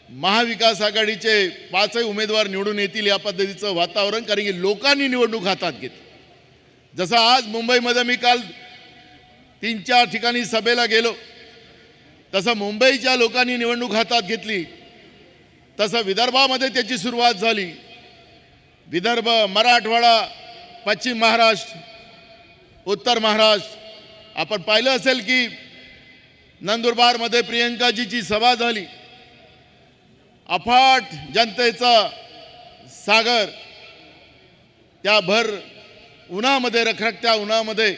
महाविकास आघाडीचे 5ही उमेदवार निवडून येतील या पद्धतीचं वातावरण, कारण की लोकांनी निवडणूक हातात घेतली. जसं आज मुंबईमध्ये मी काल 3-4 ठिकाणी सभेला गेलो, तसं मुंबईच्या लोकांनी निवडणूक हातात घेतली, तसं विदर्भामध्ये त्याची सुरुवात झाली. विदर्भ, मराठवाडा, पश्चिम महाराष्ट्र, उत्तर महाराष्ट्र, आपण पाहिलं असेल की नंदुरबारमध्ये प्रियंकाजीची सभा झाली. अफाट जनतेचा सागर त्या भर उन्हामध्ये, रखरखत्या उन्हामध्ये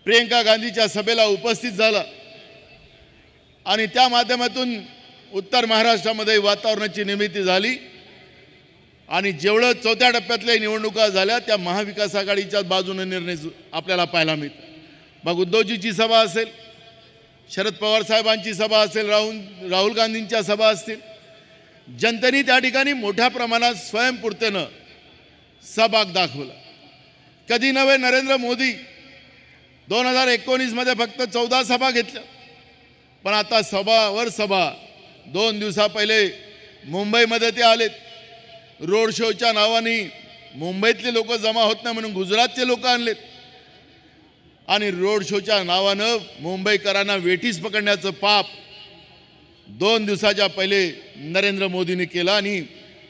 प्रियंका गांधीच्या सभेला उपस्थित झाला आणि त्या माध्यमातून उत्तर महाराष्ट्रामध्ये वातावरणाची निर्मिती झाली आणि जेवढं चौथ्या टप्प्यातल्या निवडणुका झाल्या त्या महाविकास आघाडीच्या बाजूने निर्णय आपल्याला पाहायला मिळतो. मग उद्धवजीची सभा असेल, शरद पवार साहेबांची सभा असेल, राहुल गांधींच्या सभा असतील, जनतेने त्या ठिकाणी मोठ्या प्रमाणात स्वयंपूर्तेनं सहभाग दाखवला. कधी नव्हे नरेंद्र मोदी 2019 मध्ये फक्त 14 सभा घेतल्या, पण आता सभावर सभा. 2 दिवसा पहिले मुंबईमध्ये ते आलेत. रोड शोच्या नावाने मुंबईतले लोक जमा होत नाही म्हणून गुजरातचे लोक आणलेत आणि रोड शोच्या नावानं मुंबईकरांना वेठीस पकडण्याचं पाप 2 दिवसाच्या पहिले नरेंद्र मोदींनी केलं आणि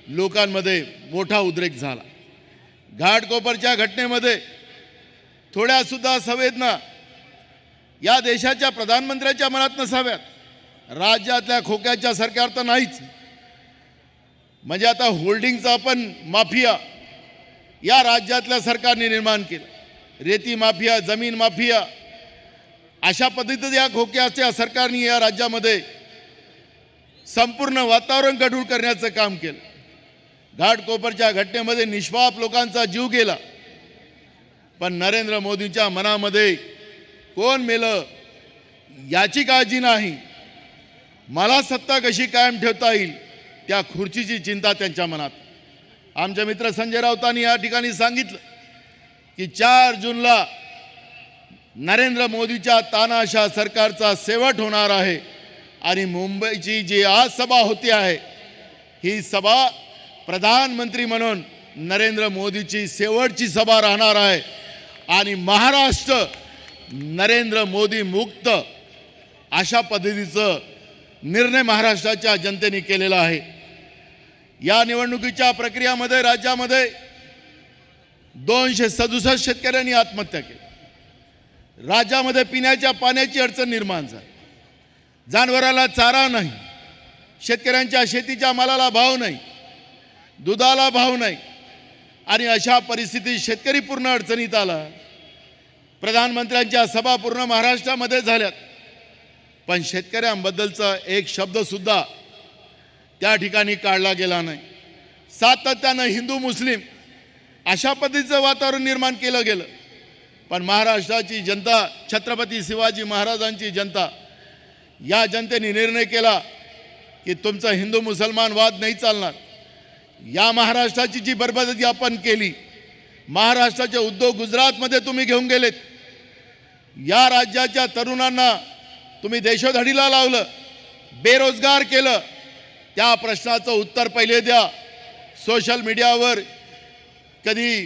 लोकांमध्ये मोठा उद्रेक झाला. घाटकोपरच्या घटनेमध्ये थोड्या सुद्धा संवेदना या देशाच्या प्रधानमंत्र्यांच्या मनात नसाव्यात. राज्यातल्या खोक्याच्या सरकार तर नाहीच. म्हणजे आता होल्डिंगचा पण माफिया या राज्यातल्या सरकारने निर्माण केलं. रेती माफिया, जमीन माफिया, अशा पद्धतीचं या खोक्याच्या सरकारने या राज्यामध्ये संपूर्ण वातावरण गढूळ करण्याचं काम केलं. घाटकोपरच्या घटनेमध्ये निष्पाप लोकांचा जीव गेला, पण नरेंद्र मोदींच्या मनामध्ये कोण मेलं याची काळजी नाही. मला सत्ता कशी कायम ठेवता येईल त्या खुर्चीची चिंता त्यांच्या मनात. आमचे मित्र संजय राऊतांनी या ठिकाणी सांगितलं की 4 जूनला नरेंद्र मोदीच्या तानाशा सरकारचा शेवट होणार आहे आणि मुंबईची जी आज सभा होती आहे ही सभा प्रधानमंत्री म्हणून नरेंद्र मोदीची शेवटची सभा राहणार आहे आणि महाराष्ट्र नरेंद्र मोदी मुक्त अशा पद्धतीचं निर्णय महाराष्ट्राच्या जनतेने केलेला आहे. या निवडणुकीच्या प्रक्रियामध्ये राज्यामध्ये 267 शेतकऱ्यांनी आत्महत्या केली. राज्यामध्ये पिण्याच्या पाण्याची अडचण निर्माण झाली. जनावराला चारा नाही, शेतकऱ्यांच्या शेतीच्या मालाला भाव नाही, दुधाला भाव नाही आणि अशा परिस्थितीत शेतकरी पूर्ण अडचणीत आला. प्रधानमंत्र्यांच्या सभा पूर्ण महाराष्ट्रामध्ये झाल्यात, पण शेतकऱ्यांबद्दलचा एक शब्द सुद्धा त्या ठिकाणी काढला गेला नाही. सातत्यानं हिंदू मुस्लिम अशा पद्धतीचं वातावरण निर्माण केलं गेलं, पण महाराष्ट्राची जनता, छत्रपती शिवाजी महाराजांची जनता, या जनतेने निर्णय केला की तुमचा हिंदू मुसलमान वाद नाही चालणार. या महाराष्ट्राची जी बरबादी आपण केली, महाराष्ट्राचे उद्योग गुजरातमध्ये तुम्ही घेऊन गेलेत, या राज्याच्या तरुणांना तुम्ही देशोधडीला लावलं, बेरोजगार केलं, त्या प्रश्नाचं उत्तर पहिले द्या. सोशल मीडियावर कधी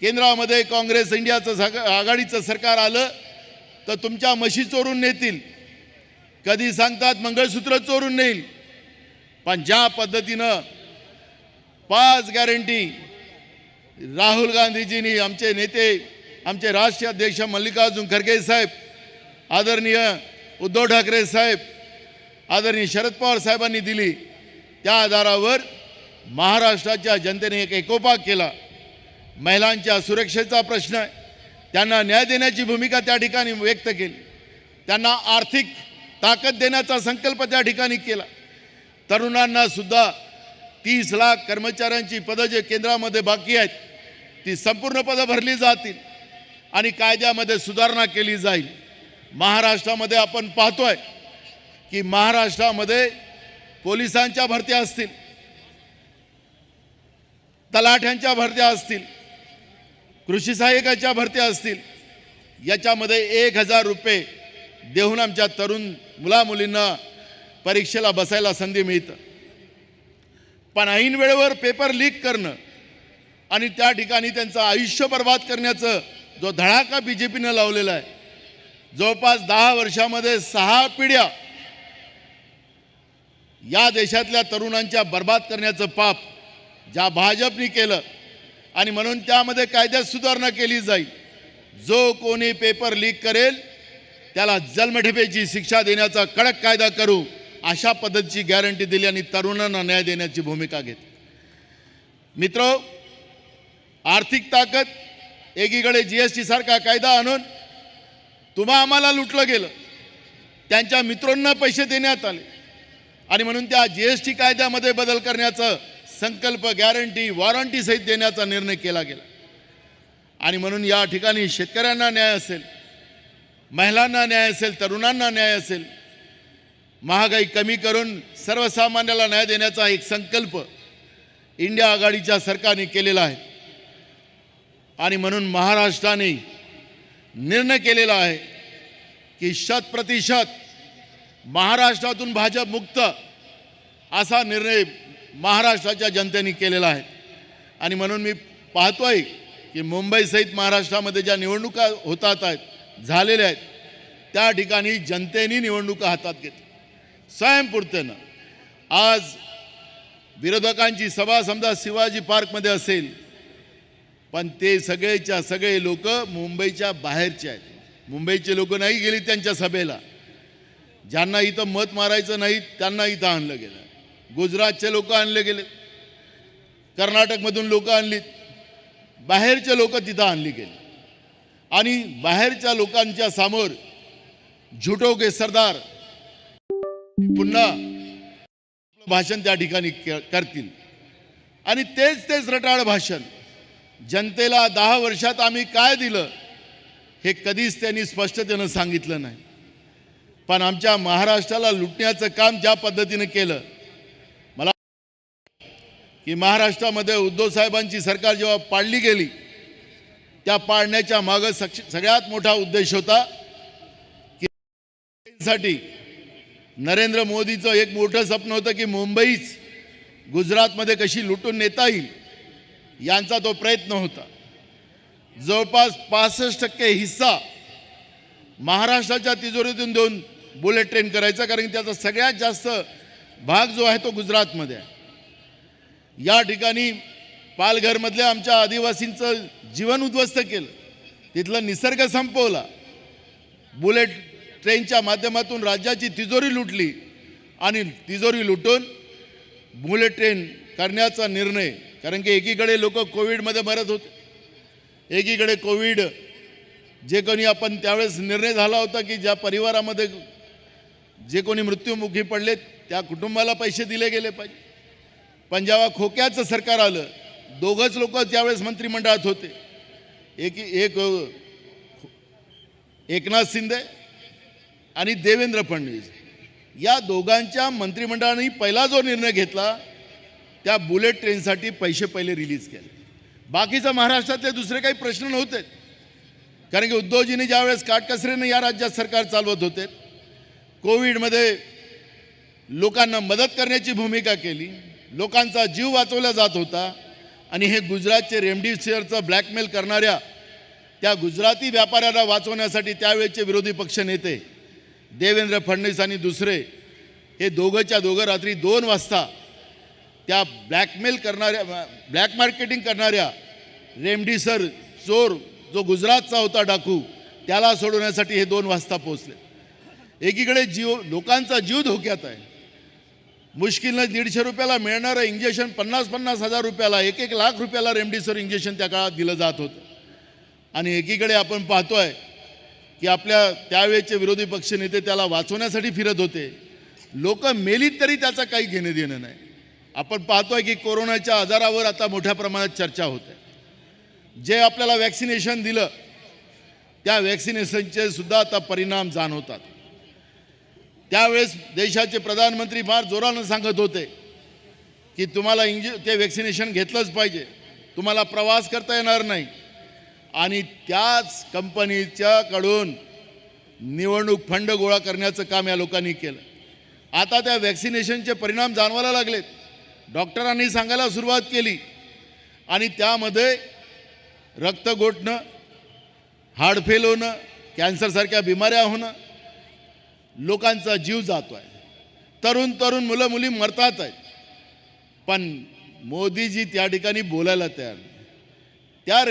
केंद्रामध्ये काँग्रेस इंडियाचं आघाडीचं सरकार आलं तर तुमच्या म्हशी चोरून नेतील, कधी सांगतात मंगळसूत्र चोरून नेईल, पण ज्या पद्धतीनं 5 गॅरंटी राहुल गांधीजींनी, आमचे नेते, आमचे राष्ट्रीय अध्यक्ष मल्लिकार्जुन खरगे साहेब, आदरणीय उद्धव ठाकरे साहेब, आदरणीय शरद पवार साहेबांनी दिली, त्या आधारावर महाराष्ट्राच्या जनतेने एक एकोपा केला. महिलांच्या सुरक्षेचा प्रश्न आहे, त्यांना न्याय देण्याची भूमिका त्या ठिकाणी व्यक्त केली, त्यांना आर्थिक ताकद देण्याचा संकल्प त्या ठिकाणी केला. तरुणांना सुद्धा 30 लाख कर्मचाऱ्यांची पदं जे केंद्रामध्ये बाकी आहेत ती संपूर्ण पदं भरली जातील आणि कायद्यामध्ये सुधारणा केली जाईल. महाराष्ट्रामध्ये आपण पाहतोय की महाराष्ट्रामध्ये पोलिसांच्या भरत्या असतील, तलाठ्यांच्या भरत्या असतील, कृषी सहाय्यकाच्या भरत्या असतील, याच्यामध्ये 1000 रुपये देऊन आमच्या तरुण मुलामुलींना परीक्षेला बसायला संधी मिळतं. पण ऐन वेळेवर पेपर लीक करणं आणि त्या ठिकाणी त्यांचं आयुष्य बर्बाद करण्याचं जो धडाका BJPनं लावलेला आहे, जवळपास 10 वर्षामध्ये 6 पिढ्या या देशातल्या तरुणांच्या बर्बाद करण्याचं पाप ज्या भाजपने केलं आणि म्हणून त्यामध्ये कायद्यात सुधारणा केली जाईल. जो कोणी पेपर लीक करेल त्याला जन्मठेपेची शिक्षा देण्याचा कडक कायदा करू अशा पद्धतीची गॅरंटी दिली आणि तरुणांना न्याय देण्याची भूमिका घेतली. मित्रो, आर्थिक ताकद, एकीकडे GST सारखा कायदा आणून तुम्हा आम्हाला लुटलं गेलं, त्यांच्या मित्रांना पैसे देण्यात आले आणि म्हणून त्या GST कायद्यामध्ये बदल करण्याचा संकल्प गॅरंटी वॉरंटी सहित देण्याचा निर्णय केला गेला. आणि म्हणून या ठिकाणी शेतकऱ्यांना न्याय असेल, महिलांना न्याय असेल, तरुणांना न्याय असेल, महागाई कमी करून सर्वसामान्याला न्याय देण्याचा एक संकल्प इंडिया आघाडीच्या सरकारने केलेला आहे. आणि म्हणून महाराष्ट्राने निर्णय केलेला आहे की 100% महाराष्ट्रातून भाजप मुक्त असा निर्णय महाराष्ट्राच्या जनतेने केलेला आहे. आणि म्हणून मी पाहतोय की मुंबईसहित महाराष्ट्रामध्ये ज्या निवडणुका होतात आहेत, झालेल्या आहेत, त्या ठिकाणी जनतेने निवडणुका हातात घेतल्या स्वयंपूर्तेनं. आज विरोधकांची सभा समजा शिवाजी पार्कमध्ये असेल, पण ते सगळेच्या सगळे लोक मुंबईच्या बाहेरचे आहेत. मुंबईचे लोक नाही गेली त्यांच्या सभेला. ज्यांना इथं मत मारायचं नाही त्यांना इथं आणलं गेलं. गुजरातचे लोक आणले गेले, कर्नाटकमधून लोक आणलीत, बाहेरचे लोक तिथं आणली गेली. आणि बाहेरच्या लोकांच्या समोर झुटो के सरदार पुन्हा भाषण त्या ठिकाणी करतील. आणि तेच रटाळ भाषण जनतेला 10 वर्षात आम्ही काय दिलं हे कधीच त्यांनी स्पष्टतेनं सांगितलं नाही. पण आमच्या महाराष्ट्राला लुटण्याचं काम ज्या पद्धतीने केलं, मला की महाराष्ट्रामध्ये उद्धव साहेबांची सरकार जेव्हा पाडली गेली, त्या पाडण्याच्या मागे सगळ्यात मोठा उद्देश होता की साठी नरेंद्र मोदीचं एक मोठं स्वप्न होतं की मुंबईच गुजरातमध्ये कशी लुटून नेता येईल, यांचा तो प्रयत्न होता. जवळपास 65% हिस्सा महाराष्ट्राच्या तिजोरीतून देऊन बुलेट ट्रेन करायचा, कारण त्याचा सगळ्यात जास्त भाग जो आहे तो गुजरातमध्ये आहे. या ठिकाणी पालघरमधल्या आमच्या आदिवासींचं जीवन उद्ध्वस्त केलं, तिथलं निसर्ग संपवला, बुलेट ट्रेनच्या माध्यमातून राज्याची तिजोरी लुटली आणि तिजोरी लुटून बुलेट ट्रेन करण्याचा निर्णय. कारण की एकीकडे लोक कोविडमध्ये मरत होते, एकीकडे कोविड जे कोणी आपण त्यावेळेस निर्णय झाला होता की ज्या परिवारामध्ये जे कोणी मृत्युमुखी पडले त्या कुटुंबाला पैसे दिले गेले पाहिजे. पण जेव्हा खोक्याचं सरकार आलं, दोघंच लोक त्यावेळेस मंत्रिमंडळात होते, एक एकनाथ शिंदे आणि देवेंद्र फडणवीस, या दोघांच्या मंत्रिमंडळाने पहिला जो निर्णय घेतला त्या बुलेट ट्रेनसाठी पैसे पहिले रिलीज केले. बाकीचा महाराष्ट्रातले दुसरे काही प्रश्न नव्हते, कारण की उद्धवजींनी ज्यावेळेस काटकसरीने या राज्यात सरकार चालवत होते, कोविडमध्ये लोकांना मदत करण्याची भूमिका केली, लोकांचा जीव वाचवला जात होता. आणि हे गुजरातचे रेमडेसिवीरचं ब्लॅकमेल करणाऱ्या त्या गुजराती व्यापाऱ्याला वाचवण्यासाठी त्यावेळेचे विरोधी पक्ष नेते देवेंद्र फडणवीस आणि दुसरे हे दोघंच्या दोघं रात्री 2 वाजता त्या ब्लॅकमेल करणाऱ्या ब्लॅक मार्केटिंग करणाऱ्या रेमडेसिवीर चोर जो गुजरातचा होता डाकू, त्याला सोडवण्यासाठी हे 2 वाजता पोहोचले. एकीकडे लोकांचा जीव धोक्यात आहे. मुश्किलनं 150 रुपयाला मिळणारं इंजेक्शन 50-50 हजार रुपयाला, 1-1 लाख रुपयाला रेमडेसिवीर इंजेक्शन त्या काळात दिलं जात होतं. आणि एकीकडे आपण पाहतोय की आपल्या त्यावेळेचे विरोधी पक्ष नेते त्याला वाचवण्यासाठी फिरत होते. लोक मेलीत तरी त्याचा काही घेणं देणं नाही. आपण पाहतोय की कोरोनाच्या आजारावर आता मोठ्या प्रमाणात चर्चा होते. जे आपल्याला वॅक्सिनेशन दिलं त्या वॅक्सिनेशनचे सुद्धा आता परिणाम जाणवतात. त्यावेळेस देशाचे प्रधानमंत्री फार जोरानं सांगत होते की तुम्हाला ते वॅक्सिनेशन घेतलंच पाहिजे, तुम्हाला प्रवास करता येणार नाही. आणि त्याच कंपनीच्याकडून निवडणूक फंड गोळा करण्याचं काम या लोकांनी केलं. आता त्या वॅक्सिनेशनचे परिणाम जाणवायला लागलेत. डॉक्टरांनी सांगायला सुरुवात केली आणि त्यामध्ये रक्त गोठणं, हार्ट फेल होणं, कॅन्सरसारख्या बिमाऱ्या होणं, लोकांचा जीव जातो आहे. तरुण मुलं मुली मरतात आहेत. पण मोदीजी त्या ठिकाणी बोलायला तयार नाही. त्या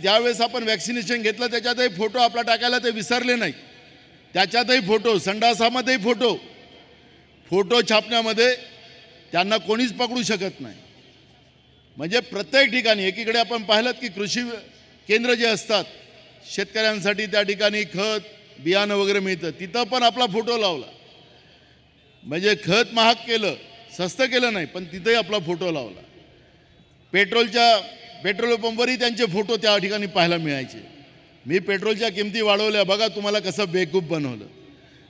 ज्यावेळेस आपण वॅक्सिनेशन घेतलं त्याच्यातही फोटो आपला टाकायला ते विसरले नाही. त्याच्यातही फोटो, संडासामध्येही फोटो छापण्यामध्ये त्यांना कोणीच पकडू शकत नाही. म्हणजे प्रत्येक ठिकाणी एकीकडे आपण पाहिलं की कृषी केंद्र जे असतात शेतकऱ्यांसाठी त्या ठिकाणी खत, बियाणं वगैरे मिळतं, तिथं पण आपला फोटो लावला. म्हणजे खत महाग केलं, स्वस्त केलं नाही, पण तिथंही आपला फोटो लावला. पेट्रोल पंपवरही त्यांचे फोटो त्या ठिकाणी पाहायला मिळायचे. मी पेट्रोलच्या किमती वाढवल्या, बघा तुम्हाला कसं बेवकूफ बनवलं.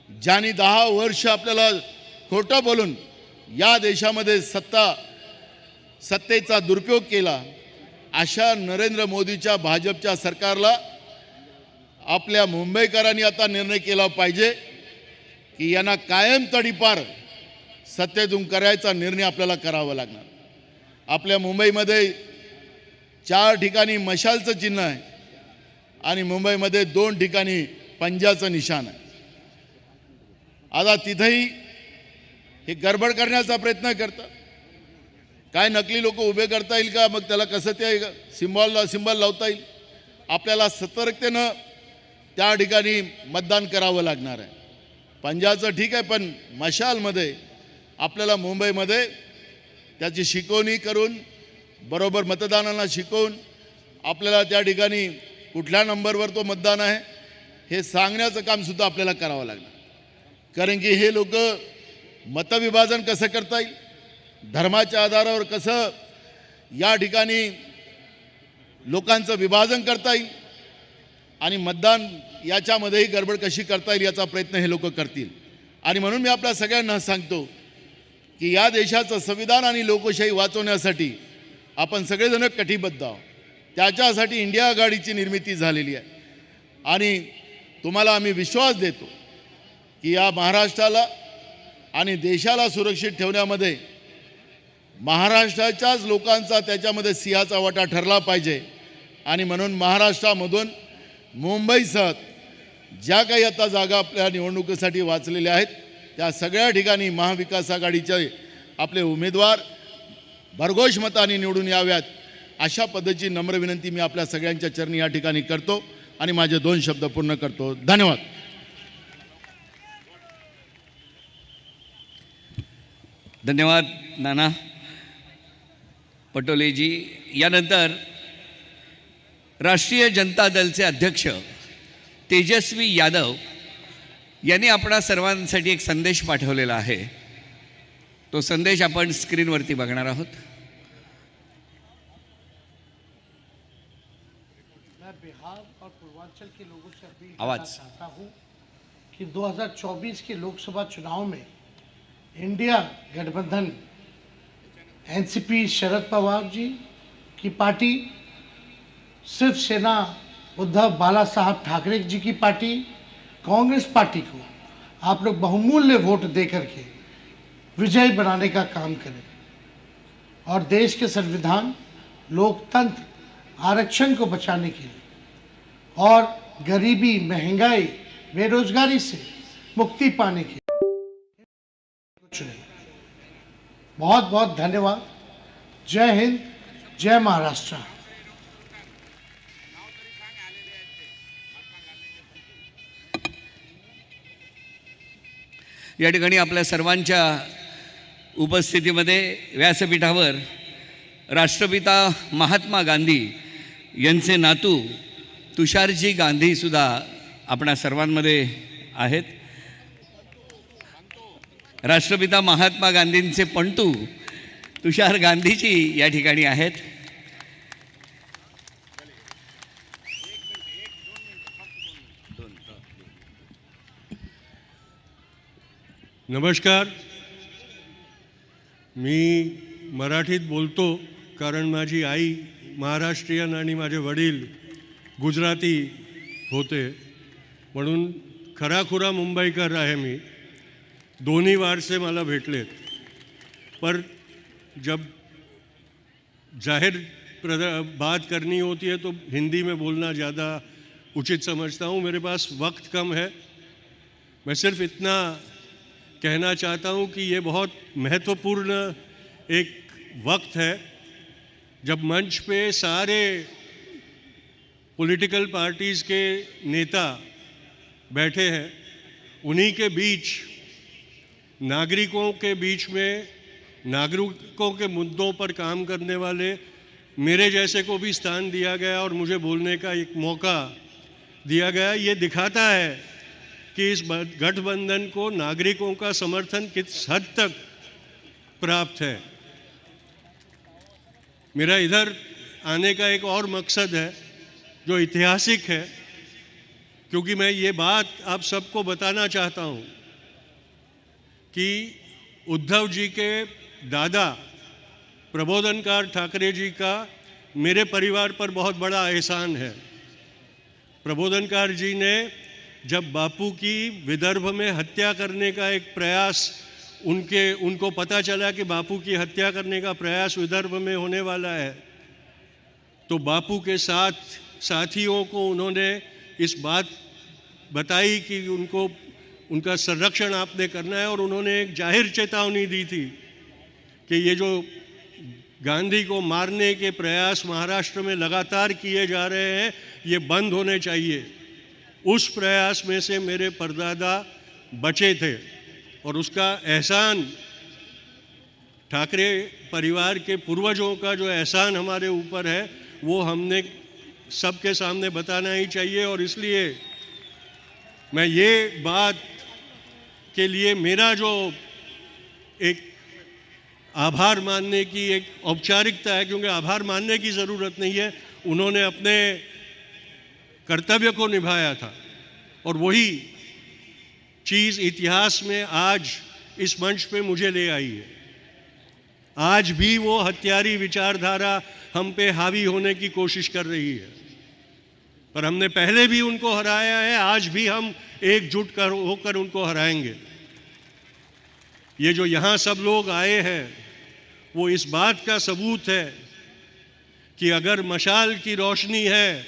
ज्यांनी 10 वर्ष आपल्याला खोटं बोलून या देशामध्ये सत्तेचा दुरुपयोग केला, अशा नरेंद्र मोदीच्या भाजपच्या सरकारला आपल्या मुंबईकरांनी आता निर्णय केला पाहिजे की यांना कायम तडीपार सत्तेतून करायचा निर्णय आपल्याला करावा लागणार. आपल्या मुंबईमध्ये 4 ठिकाणी मशालचं चिन्ह आहे आणि मुंबईमध्ये 2 ठिकाणी पंजाचं निशाण आहे. आता तिथेही हे गडबड करण्याचा प्रयत्न करतात. काय नकली लोक उभे करता येईल का, मग त्याला कसं ते सिंबल लावता येईल. आपल्याला सतर्कतेनं त्या ठिकाणी मतदान करावं लागणार आहे. पंजाचं ठीक आहे, पण मशालमध्ये आपल्याला मुंबईमध्ये त्याची शिकवणी करून बरोबर मतदानाला शिकवून आपल्याला त्या ठिकाणी कुठल्या नंबरवर तो मतदान आहे हे सांगण्याचं कामसुद्धा आपल्याला करावं लागणार. कारण की हे लोक मतविभाजन कसं करता येईल, धर्माच्या आधारावर कसं या ठिकाणी लोकांचं विभाजन करता येईल आणि मतदान याच्यामध्येही गडबड कशी करता येईल याचा प्रयत्न हे लोक करतील. आणि म्हणून मी आपल्या सगळ्यांना सांगतो की या देशाचं संविधान आणि लोकशाही वाचवण्यासाठी आपण सगळेजण कटिबद्ध आहोत. त्याच्यासाठी इंडिया आघाडीची निर्मिती झालेली आहे आणि तुम्हाला आम्ही विश्वास देतो की या महाराष्ट्राला आणि देशाला सुरक्षित ठेवण्यामध्ये महाराष्ट्राच्याच लोकांचा त्याच्यामध्ये सिंहाचा वाटा ठरला पाहिजे. आणि म्हणून महाराष्ट्रामधून मुंबईसह ज्या काही आता जागा आपल्या निवडणुकीसाठी वाचलेल्या आहेत त्या सगळ्या ठिकाणी महाविकास आघाडीचे आपले उमेदवार भरघोष मताने निवडून याव्यात अशा पद्धतीची नम्र विनंती मी आपल्या सगळ्यांच्या चरणी या ठिकाणी करतो आणि माझे 2 शब्द पूर्ण करतो. धन्यवाद. धन्यवाद नाना पटोलेजी. यानंतर राष्ट्रीय जनता दलचे अध्यक्ष तेजस्वी यादव यांनी आपणा सर्वांसाठी एक संदेश पाठवलेला आहे. तो संदेश आपण स्क्रीनवरती बघणार आहोत. मैं बिहार और पूर्वांचल के लोगों से अपील आवाज करना चाहता हूं कि 2024 के लोकसभा चुनाव में इंडिया गठबंधन एनसीपी शरद पवार जी की पार्टी, शिवसेना उद्धव बाला साहब ठाकरे जी की पार्टी, कांग्रेस पार्टी को आप लोग बहुमूल्य वोट देकर के विजयी बनाने का काम करें और देश के संविधान, लोकतंत्र, आरक्षण को बचाने के लिए और गरीबी, महंगाई, बेरोजगारी से मुक्ति पाने के लिए चुने. बहुत बहुत धन्यवाद. जय हिंद, जय महाराष्ट्र. या ठिकाणी आपल्या सर्वांच्या उपस्थितीमध्ये व्यासपीठावर राष्ट्रपिता महात्मा गांधी यांचे नातू तुषारजी गांधी सुद्धा आपणा सर्वांमध्ये आहेत. राष्ट्रपिता महात्मा गांधींचे पणतू तुषार गांधीजी या ठिकाणी आहेत. नमस्कार. मी मराठीत बोलतो कारण माझी आई महाराष्ट्रीयन आणि माझे वडील गुजराती होते, म्हणून खराखुरा मुंबईकर आहे मी. दोन्ही वारसे मला भेटलेत. पर जब जाहिर बात करनी होती है तो हिंदी में बोलना ज़्यादा उचित समझता हूँ. मेरे पास वक्त कम है. मैं सिर्फ इतना कहना चाहता हूँ कि ये बहुत महत्वपूर्ण एक वक्त है जब मंच पे सारे पॉलिटिकल पार्टीज़ के नेता बैठे हैं. उन्हीं के बीच नागरिकों के बीच में नागरिकों के मुद्दों पर काम करने वाले मेरे जैसे को भी स्थान दिया गया और मुझे बोलने का एक मौका दिया गया. ये दिखाता है कि इस गठबंधन को नागरिकों का समर्थन किस हद तक प्राप्त है। मेरा इधर आने का एक और मकसद है जो ऐतिहासिक है, क्योंकि मैं ये बात आप सबको बताना चाहता हूँ कि उद्धव जी के दादा प्रबोधनकार ठाकरे जी का मेरे परिवार पर बहुत बड़ा एहसान है। प्रबोधनकार जी ने जब बापू की विदर्भ में हत्या करने का एक प्रयास, उनको पता चला कि बापू की हत्या करने का प्रयास विदर्भ में होने वाला है, तो बापू के साथ साथियों को उन्होंने इस बात बताई कि उनका संरक्षण आपने करना है, और उन्होंने एक जाहिर चेतावनी दी थी कि ये जो गांधी को मारने के प्रयास महाराष्ट्र में लगातार किए जा रहे हैं, ये बंद होने चाहिए। उस प्रयास में से मेरे परदादा बचे थे, और उसका एहसान ठाकरे परिवार के पूर्वजों का जो एहसान हमारे ऊपर है, वो हमने सबके सामने बताना ही चाहिए। और इसलिए मैं ये बात के लिए मेरा जो एक आभार मानने की एक औपचारिकता है, क्योंकि आभार मानने की ज़रूरत नहीं है, उन्होंने अपने कर्तव्य को निभाया था, और वही चीज़ इतिहास में आज इस मंच पे मुझे ले आई है। आज भी वो हत्यारी विचारधारा हम पे हावी होने की कोशिश कर रही है, पर हमने पहले भी उनको हराया है, आज भी हम एकजुट होकर उनको हराएंगे। ये जो यहाँ सब लोग आए हैं, वो इस बात का सबूत है कि अगर मशाल की रोशनी है,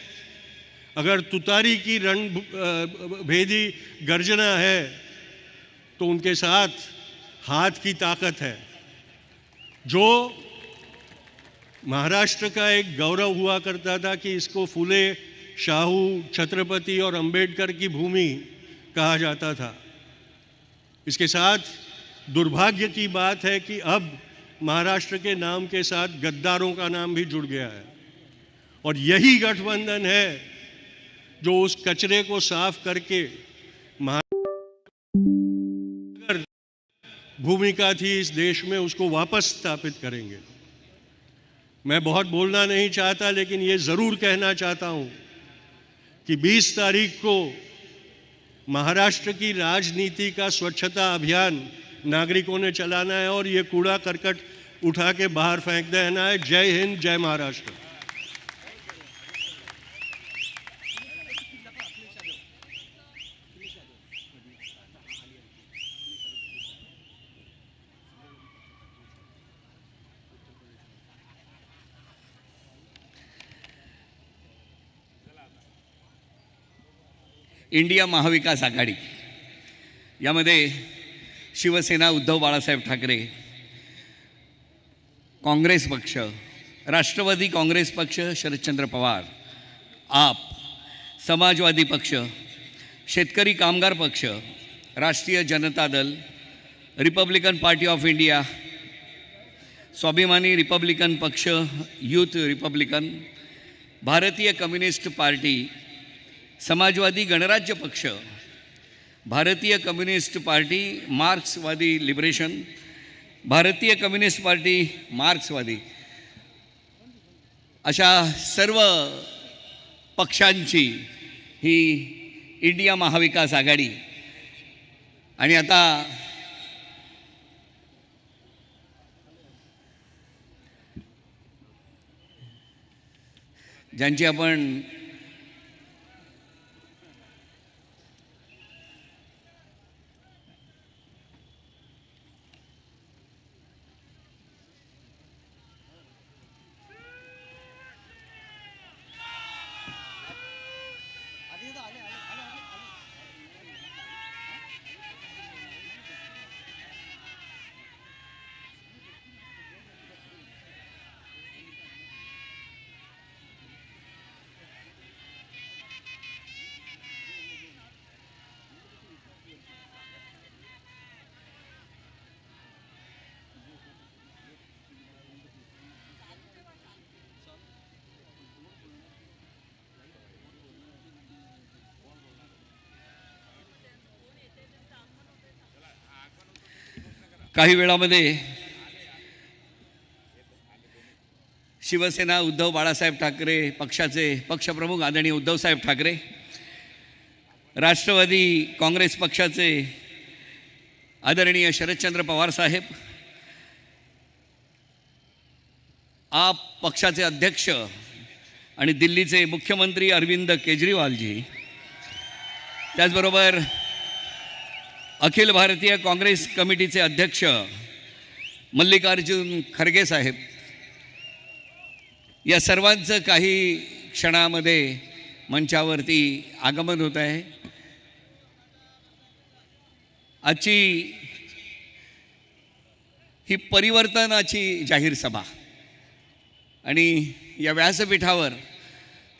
अगर तुतारी की भेदी गर्जना है, तो उनके साथ हाथ की ताकत है। जो महाराष्ट्र का एक गौरव हुआ करता था कि इसको फूले, शाहू, छत्रपति और अंबेडकर की भूमि कहा जाता था, इसके साथ दुर्भाग्य की बात है कि अब महाराष्ट्र के नाम के साथ गद्दारों का नाम भी जुड़ गया है, और यही गठबंधन है जो उस कचरे को साफ करके भूमिका थी इस देश में, उसको वापस स्थापित करेंगे। मैं बहुत बोलना नहीं चाहता, लेकिन ये ज़रूर कहना चाहता हूँ कि 20 तारीख को महाराष्ट्र की राजनीति का स्वच्छता अभियान नागरिकों ने चलाना है, और ये कूड़ा करकट उठा के बाहर फेंक देना है। जय हिंद, जय महाराष्ट्र। इंडिया महाविकास आघाडी यामध्ये शिवसेना उद्धव बाळासाहेब ठाकरे, काँग्रेस पक्ष, राष्ट्रवादी काँग्रेस पक्ष शरदचंद्र पवार, आप, समाजवादी पक्ष, शेतकरी कामगार पक्ष, राष्ट्रीय Janata Dal, Republican party of India, स्वाभिमानी रिपब्लिकन पक्ष, यूथ रिपब्लिकन, भारतीय कम्युनिस्ट पार्टी, समाजवादी गणराज्य पक्ष, भारतीय कम्युनिस्ट पार्टी मार्क्सवादी लिबरेशन, भारतीय कम्युनिस्ट पार्टी मार्क्सवादी, अशा सर्व पक्षांची ही इंडिया महाविकास आघाडी। आणि आता ज्यांची आपण काही वेळामध्ये शिवसेना उद्धव बाळासाहेब ठाकरे पक्षाचे पक्षप्रमुख आदरणीय उद्धवसाहेब ठाकरे, राष्ट्रवादी काँग्रेस पक्षाचे आदरणीय शरदचंद्र पवार साहेब, आप पक्षाचे अध्यक्ष आणि दिल्लीचे मुख्यमंत्री अरविंद केजरीवालजी, त्याचबरोबर अखिल भारतीय काँग्रेस कमिटीचे अध्यक्ष मल्लिकार्जुन खरगे साहेब, या सर्वांचं काही क्षणामध्ये मंचावरती आगमन होत आहे. आजची ही परिवर्तनाची जाहीर सभा आणि या व्यासपीठावर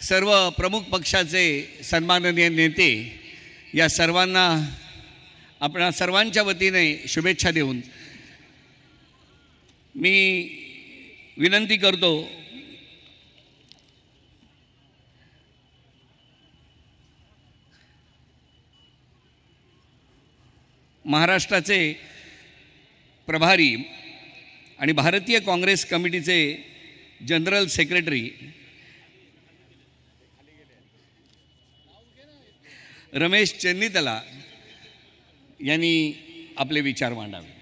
सर्व प्रमुख पक्षाचे सन्माननीय नेते, या सर्वांना आपणा सर्वांच्या वतीने शुभेच्छा देऊन मी विनंती करतो महाराष्ट्राचे प्रभारी आणि भारतीय काँग्रेस कमिटीचे जनरल सेक्रेटरी रमेश चेन्नीतला यांनी आपले विचार मांडावे.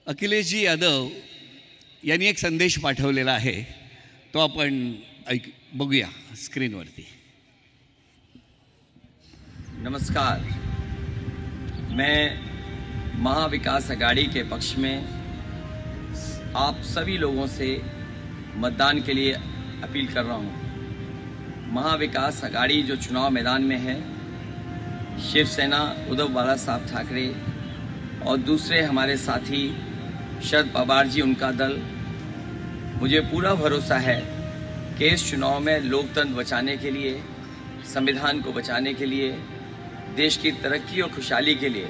अखिलेशजी यादव यांनी एक संदेश पाठवलेला आहे, तो आपण बघूया स्क्रीनवरती. नमस्कार, मैं महाविकास आघाड़ी के पक्ष में आप सभी लोगों से मतदान के लिए अपील कर रहा हूं. महाविकास आघाड़ी जो चुनाव मैदान में है, शिवसेना उद्धव बाला साहब ठाकरे और दूसरे हमारे साथी शरद पवार जी, उनका दल, मुझे पूरा भरोसा है कि इस चुनाव में लोकतंत्र बचाने के लिए, संविधान को बचाने के लिए, देश की तरक्की और खुशहाली के लिए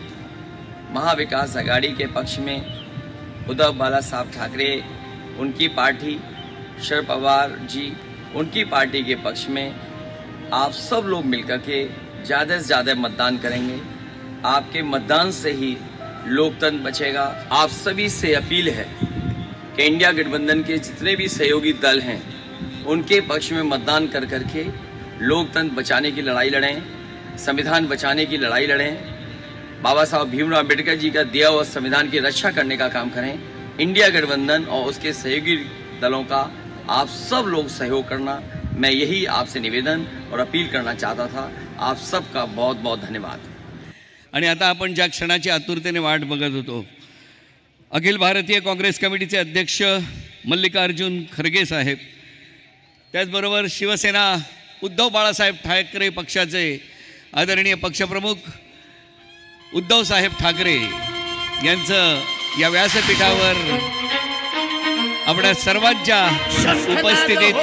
महाविकास आघाड़ी के पक्ष में उद्धव बाला साहब ठाकरे, उनकी पार्टी, शरद पवार जी, उनकी पार्टी के पक्ष में आप सब लोग मिलकर के ज़्यादा से ज़्यादा मतदान करेंगे. आपके मतदान से ही लोकतंत्र बचेगा. आप सभी से अपील है कि इंडिया गठबंधन के जितने भी सहयोगी दल हैं, उनके पक्ष में मतदान कर करके लोकतंत्र बचाने की लड़ाई लड़ें, संविधान बचाने की लड़ाई लड़ें, बाबा साहब भीमराव अम्बेडकर जी का दिया हुआ संविधान की रक्षा करने का काम करें. इंडिया गठबंधन और उसके सहयोगी दलों का आप सब लोग सहयोग करना, मैं यही आपसे निवेदन और अपील करना चाहता था. आप सबका बहुत बहुत धन्यवाद. आणि आता आपण ज्या क्षणाची आतुरतेने वाट बघत होतो, अखिल भारतीय काँग्रेस कमिटीचे अध्यक्ष मल्लिकार्जुन खरगे साहेब, त्याचबरोबर शिवसेना उद्धव बाळासाहेब ठाकरे पक्षाचे आदरणीय पक्षप्रमुख उद्धवसाहेब ठाकरे यांचं या व्यासपीठावर आपल्या सर्वांच्या उपस्थितीत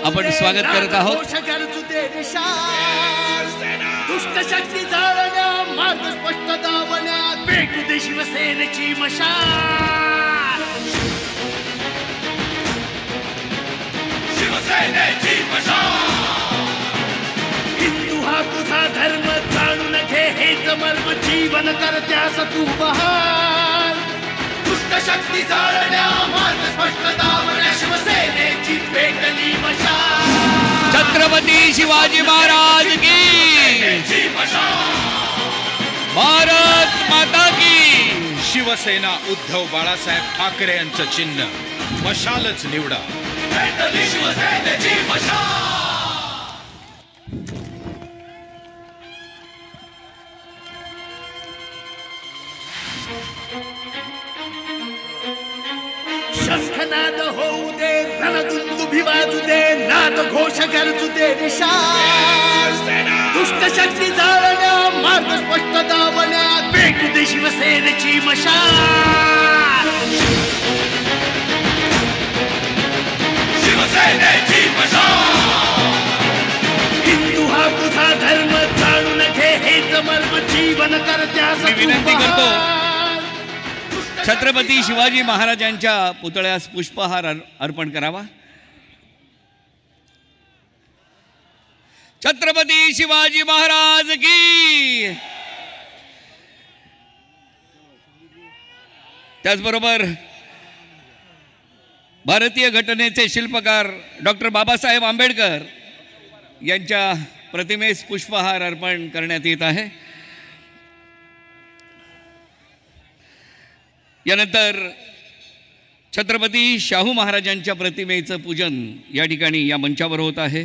आपण स्वागत करत आहोत. दुष्टशक्ती जाळण्या, मार्ग स्पष्ट दावण्या, पेटू दे शिवसेनेची मशाल. शिवसेनेची मशाल. हिंदू हा तुझा धर्म, जाणून घे हेच मर्म, जीवन करत्यास तू बहाल. दुष्टशक्ती जाळण्या, मार्ग स्पष्ट दावण्या, शिवसेनेची पेटली मशाल. छत्रपती शिवाजी महाराज की, भारत माता की. शिवसेना उद्धव बाळासाहेब ठाकरे यांचं चिन्ह मशालच निवडा. शिवसेनेची मशाल. शंखनाद होऊ दे, रणदुंदुभी वाजू दे, नाद घोष गरजू दे निशाल. दुष्ट शक्ती जाळण्या, मार्ग स्पष्ट दावण्या, पेटू दे शिवसेनेची मशाल. शिवसेनेची मशाल. हिंदू हा तुझा धर्म, जाणून घे हेच मर्म, जीवन करत्यास मी विनंती करतो छत्रपती शिवाजी महाराजांच्या पुतळ्यास पुष्पहार अर्पण करावा. छत्रपती शिवाजी महाराज की. त्याचबरोबर भारतीय घटनेचे शिल्पकार डॉक्टर बाबासाहेब आंबेडकर यांच्या प्रतिमेस पुष्पहार अर्पण करण्यात येत आहे. यानंतर छत्रपती शाहू महाराजांच्या प्रतिमेचं पूजन या ठिकाणी या मंचावर होत आहे.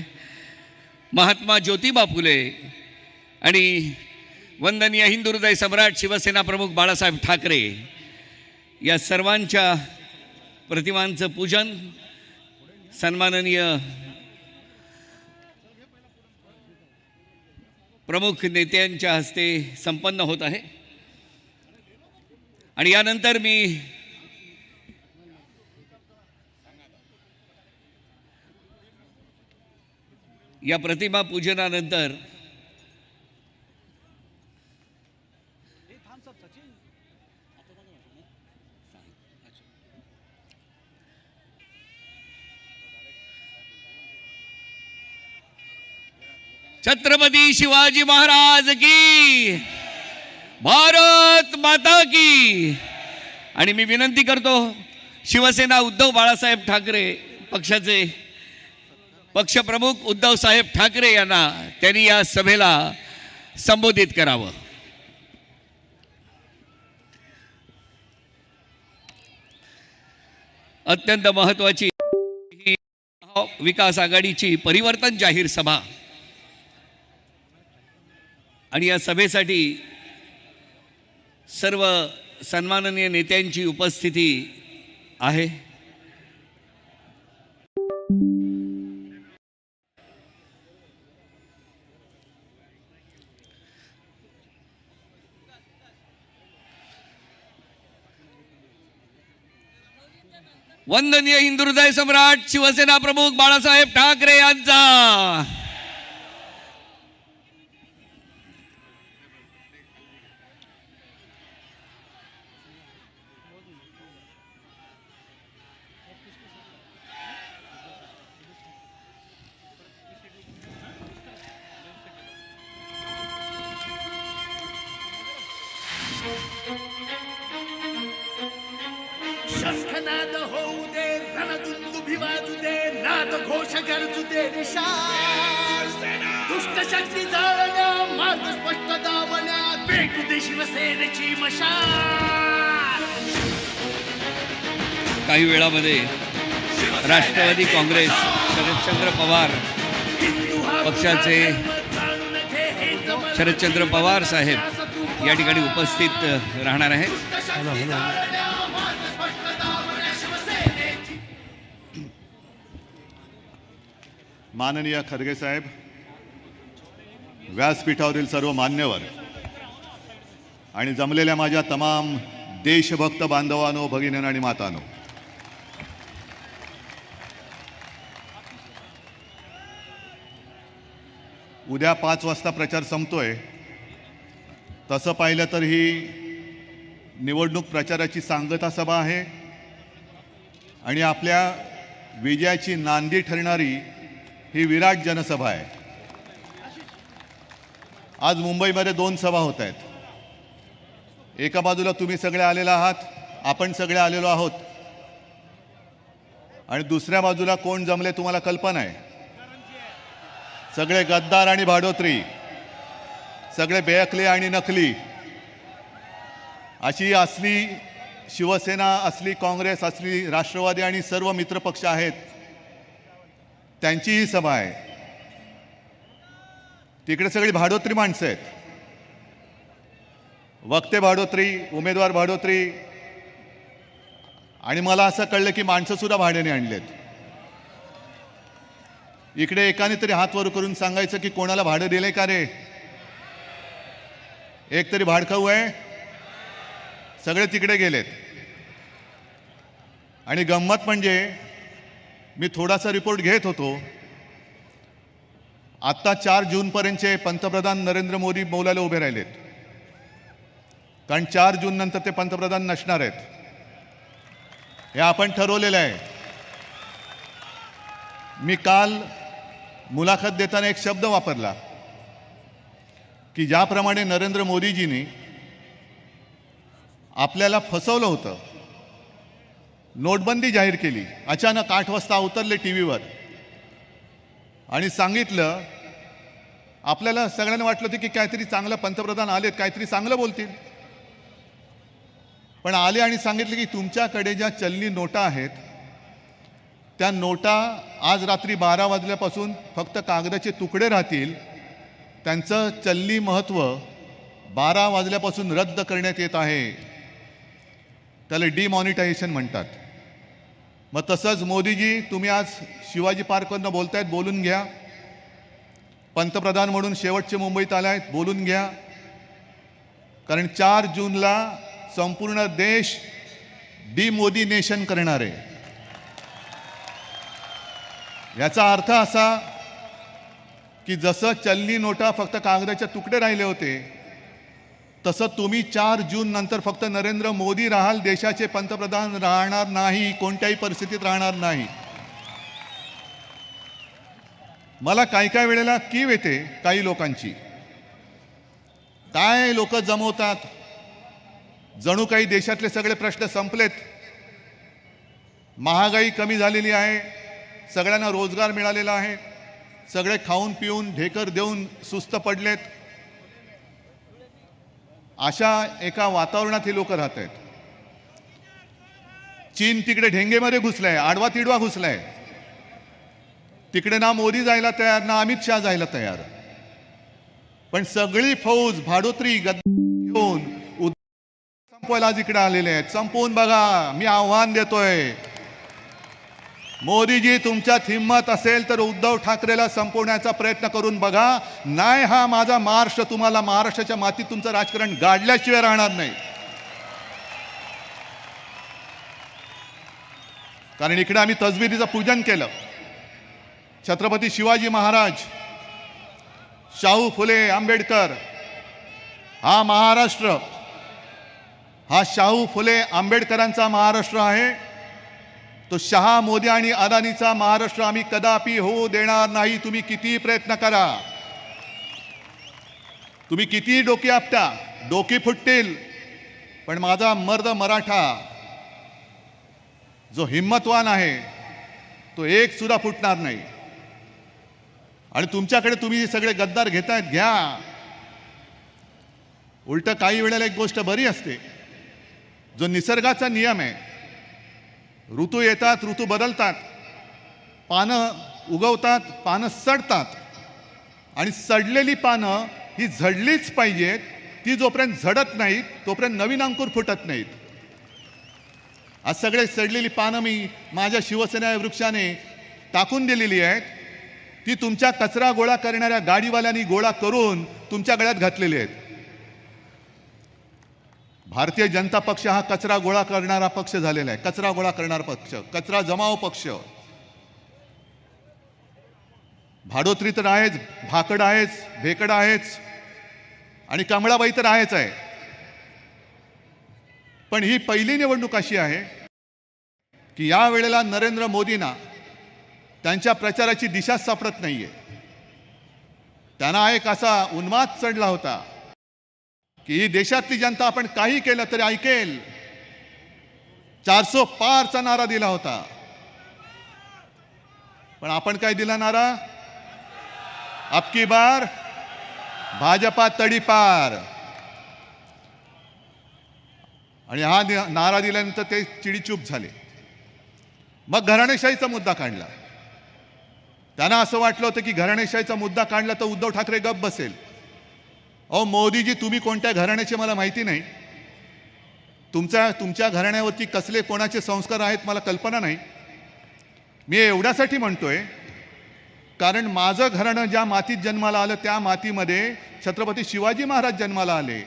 महात्मा ज्योतिबा फुले आणि वंदनीय हिंदू हृदय सम्राट शिवसेना प्रमुख बाळासाहेब ठाकरे या सर्वांच्या प्रतिमांचं पूजन सन्माननीय प्रमुख नेत्यांच्या हस्ते संपन्न होत आहे. आणि यानंतर मी या प्रतिमा पूजनानंतर छत्रपती शिवाजी महाराज की. भारत माता की. आणि मी विनंती करतो शिवसेना उद्धव बाळासाहेब ठाकरे पक्षाचे पक्षप्रमुख उद्धव साहेब ठाकरे यांना त्यांनी या सभेला संबोधित करावं. अत्यंत महत्त्वाची ही विकास आघाडीची परिवर्तन जाहीर सभा आणि या सभेसाठी सर्व सन्माननीय नेत्यांची उपस्थिती आहे. वंदनीय हिंदू हृदय सम्राट शिवसेना प्रमुख बाळासाहेब ठाकरे यांचा शस्त्रनाद होऊ दे, रणदुंदुभी वाजू दे, नाद घोष गरजू दे निशाण. दुष्ट शक्ती जाळण्या, मार्ग स्पष्ट दावण्या, पेटू दे शिवसेनेची मशाल. काही वेळामध्ये राष्ट्रवादी काँग्रेस शरदचंद्र पवार पक्षाचे शरदचंद्र पवार साहेब या ठिकाणी उपस्थित राहणार आहेत. माननीय खरगे साहेब, व्यासपीठावरील सर्व मान्यवर आणि जमलेल्या माझ्या तमाम देशभक्त बांधवांनो, भगिनींनो आणि मातांनो, उद्या 5 वाजता प्रचार संपतोय. तसं पाहिलं तर ही निवडणूक प्रचाराची सांगता सभा आहे आणि आपल्या विजयाची नांदी ठरणारी ही विराट जनसभा आहे. आज मुंबईमध्ये 2 सभा होत आहेत. एका बाजूला तुम्ही सगळे आलेला आहात, आपण सगळे आलेलो आहोत, आणि दुसऱ्या बाजूला कोण जमले तुम्हाला कल्पना आहे. सगळे गद्दार आणि भाडोत्री, सगळे बेअकले आणि नकली, अशी असली शिवसेना, असली काँग्रेस, असली राष्ट्रवादी आणि सर्व मित्रपक्ष आहेत, त्यांची ही सभा आहे. तिकडे सगळी भाडोत्री माणसं आहेत, वक्ते भाडोत्री, उमेदवार भाडोत्री, आणि मला असं कळलं की माणसं सुद्धा भाड्याने आणलेत. इकडे एकाने तरी हात वर करून सांगायचं की कोणाला भाडं दिले का रे? एक तरी भाडखाऊ आहे. सगळे तिकडे गेलेत. आणि गंमत म्हणजे मी थोडासा रिपोर्ट घेत होतो, आत्ता 4 जूनपर्यंतचे पंतप्रधान नरेंद्र मोदी बोलायला उभे राहिलेत, कारण 4 जून नंतर ते पंतप्रधान नसणार आहेत. हे आपण ठरवलेलं आहे. मी काल मुलाखत देताना एक शब्द वापरला की ज्याप्रमाणे नरेंद्र मोदीजींनी आपल्याला फसवलं होतं, नोटबंदी जाहीर केली, अचानक 8 वाजता उतरले टी व्हीवर आणि सांगितलं, आपल्याला सगळ्यांना वाटलं होतं की काहीतरी चांगलं पंतप्रधान आलेत, काहीतरी चांगलं बोलतील, पण आले आणि सांगितले की तुमच्याकडे ज्या चलनी नोटा आहेत त्या नोटा आज रात्री 12 वाजल्यापासून फक्त कागदाचे तुकडे राहतील, त्यांचं चलनी महत्त्व 12 वाजल्यापासून रद्द करण्यात येत आहे. त्याला डिमॉनिटायझेशन म्हणतात. मग तसंच मोदीजी, तुम्ही आज शिवाजी पार्कवरनं बोलतायत, बोलून घ्या. पंतप्रधान म्हणून शेवटचे मुंबईत आले आहेत, बोलून घ्या. कारण 4 जूनला संपूर्ण देश डिमोदीनेशन करणार आहे. याचा अर्थ असा की जसं चलनी नोटा फक्त कागदाचे तुकडे राहिले होते, तसं तुम्ही 4 जून नंतर फक्त नरेंद्र मोदी राहाल, देशाचे पंतप्रधान राहणार नाही, कोणत्याही परिस्थितीत राहणार नाही. मला काही वेळेला कीव येते काही लोकांची. काय लोक जमवतात, जणू काही देशातले सगळे प्रश्न संपलेत, महागाई कमी झालेली आहे, सगळ्यांना रोजगार मिळालेला आहे, सगळे खाऊन पिऊन ढेकर देऊन सुस्त पडलेत. अशा एका वातावरणात हे लोक राहत आहेत. चीन तिकडे ढेंगेमध्ये घुसलाय, आडवा तिडवा घुसलाय. तिकडे ना मोदी जायला तयार, ना अमित शहा जायला तयार. पण सगळी फौज भाडोत्री घेऊन संपवायला आज इकडे आलेले आहेत. संपवून बघा, मी आव्हान देतोय. मोदीजी, तुमच्यात हिंमत असेल तर उद्धव ठाकरेला संपवण्याचा प्रयत्न करून बघा. नाही, हा माझा महाराष्ट्र तुम्हाला महाराष्ट्राच्या मातीत तुमचं राजकारण गाडल्याशिवाय राहणार नाही. कारण इकडे आम्ही तसबिरीचं पूजन केलं. छत्रपती शिवाजी महाराज, शाहू फुले आंबेडकर, हा महाराष्ट्र, हा शाहू फुले आंबेडकरांचा महाराष्ट्र आहे. तो शहा, मोदी आणि अदानीचा महाराष्ट्र आम्ही कदापि होऊ देणार नाही. तुम्ही कितीही प्रयत्न करा, तुम्ही कितीही डोकी आपटा, डोकी फुटतील, पण माझा मर्द मराठा जो हिम्मतवान आहे तो एक सुद्धा फुटणार नाही. आणि तुमच्याकडे तुम्ही सगळे गद्दार घेतायत, घ्या. उलट काही वेळेला एक गोष्ट बरी असते, जो निसर्गाचा नियम आहे, ऋतू येतात, ऋतू बदलतात, पानं उगवतात, पानं सडतात, आणि सडलेली पानं ही झडलीच पाहिजेत. ती जोपर्यंत झडत नाहीत तोपर्यंत नवीन अंकुर फुटत नाहीत. आज सगळे सडलेली पानं मी माझ्या शिवसेना वृक्षाने टाकून दिलेली आहेत. ती तुमच्या कचरा गोळा करणाऱ्या गाडीवाल्यांनी गोळा करून तुमच्या गळ्यात घातलेली आहेत. भारतीय जनता पक्ष हा कचरा गोळा करणारा पक्ष झालेला आहे. कचरा गोळा करणारा पक्ष, कचरा जमाव पक्ष. भाडोत्री तर आहेच, भाकड आहेच, भेकड आहेच, आणि कमळाबाई तर आहेच आहे. पण ही पहिली निवडणूक अशी आहे की या वेळेला नरेंद्र मोदींना त्यांच्या प्रचाराची दिशाच सापडत नाहीये. त्यांना एक असा उन्माद चढला होता की ही देशातली जनता आपण काही केलं तरी ऐकेल. 400 पारचा नारा दिला होता. पण आपण काय दिला नारा? अबकी बार भाजपा तडीपार. आणि हा नारा दिल्यानंतर ते चिडीचूप झाले. मग घराणेशाहीचा मुद्दा काढला. त्यांना असं वाटलं होतं की घराणेशाहीचा मुद्दा काढला तर उद्धव ठाकरे गप्प बसेल. अहो मोदीजी, तुम्ही कोणत्या घराण्याचे मला माहिती नाही. तुमच्या घराण्यावरती कसले कोणाचे संस्कार आहेत मला कल्पना नाही. मी एवढ्यासाठी म्हणतोय कारण माझं घराणं ज्या मातीत जन्माला आलं त्या मातीमध्ये छत्रपती शिवाजी महाराज जन्माला आले,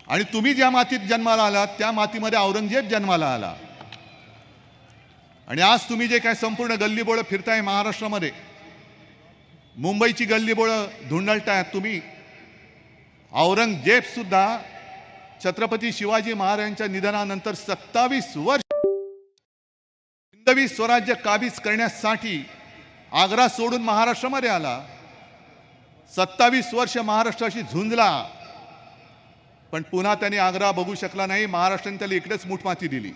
आणि तुम्ही ज्या मातीत जन्माला आलात त्या मातीमध्ये औरंगजेब जन्माला आला. आणि आज तुम्ही जे काय संपूर्ण गल्लीबोळं फिरताय महाराष्ट्रामध्ये, मुंबईची गल्लीबोळं धुंडळतायत तुम्ही. औरंगजेब सुद्धा छत्रपती शिवाजी महाराजांच्या निधनानंतर 27 वर्ष हिंदवी स्वराज्य काबीज करण्यासाठी आग्रा सोडून महाराष्ट्रामध्ये आला, 27 वर्ष महाराष्ट्राशी झुंजला, पण पुन्हा त्याने आग्रा बघू शकला नाही. महाराष्ट्राने त्याला इकडेच मूठमाती दिली.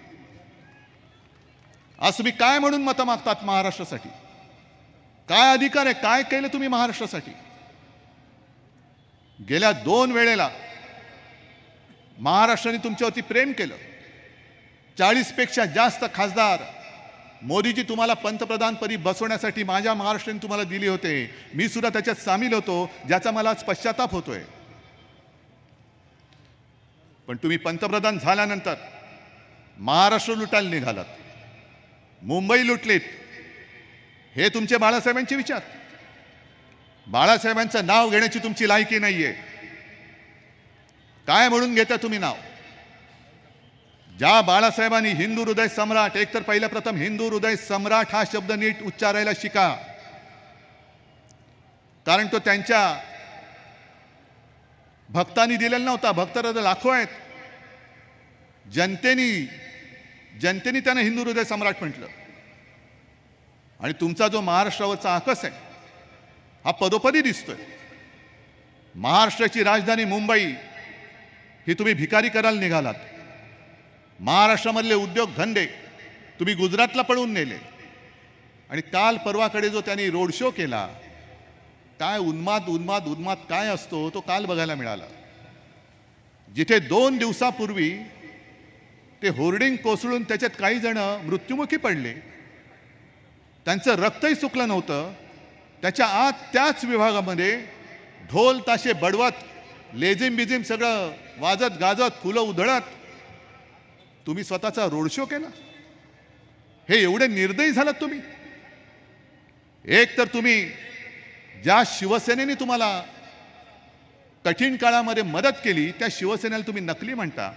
आज तुम्ही काय म्हणून मतं मागतात महाराष्ट्रासाठी? काय अधिकार आहे? काय केलं तुम्ही महाराष्ट्रासाठी? गेल्या 2 वेळेला महाराष्ट्राने तुमच्यावरती प्रेम केलं. 40 पेक्षा जास्त खासदार मोदीजी तुम्हाला पंतप्रधानपदी बसवण्यासाठी माझ्या महाराष्ट्राने तुम्हाला दिले होते. मी सुद्धा त्याच्यात सामील होतो, ज्याचा मला आज पश्चाताप होतोय. पण तुम्ही पंतप्रधान झाल्यानंतर महाराष्ट्र लुटायला निघालात, मुंबई लुटलीत. हे तुमचे बाळासाहेबांचे विचार. बाळासाहेबांचं नाव घेण्याची तुमची लायकी नाहीये. काय म्हणून घेता तुम्ही नाव? ज्या बाळासाहेबांनी हिंदू हृदय सम्राट, एक तर पहिल्या प्रथम हिंदू हृदय सम्राट हा शब्द नीट उच्चारायला शिका, कारण तो त्यांच्या भक्तांनी दिलेला नव्हता. भक्त लाखो आहेत. जनतेने त्यांना हिंदू हृदय सम्राट म्हटलं. आणि तुमचा जो महाराष्ट्रावरचा आकस आहे हा पदोपदी दिसतोय. महाराष्ट्राची राजधानी मुंबई ही तुम्ही भिकारी करायला निघालात. महाराष्ट्रामधले उद्योग धंदे तुम्ही गुजरातला पळवून नेले. आणि काल परवाकडे जो त्यांनी रोड शो केला, काय उन्माद काय असतो तो काल बघायला मिळाला. जिथे 2 दिवसापूर्वी ते होर्डिंग कोसळून त्याच्यात काही जण मृत्युमुखी पडले, त्यांचं रक्तही सुकलं नव्हतं, त्याच्या आत त्याच विभागामध्ये ढोल ताशे बडवत, लेझिम बिझिम सगळं वाजत गाजत, फुलं उधळत तुम्ही स्वतःचा रोड शो केला. हे एवढे निर्दयी झालात तुम्ही. एक तर तुम्ही ज्या शिवसेनेने तुम्हाला कठीण काळामध्ये मदत केली त्या शिवसेनेला तुम्ही नकली म्हणता.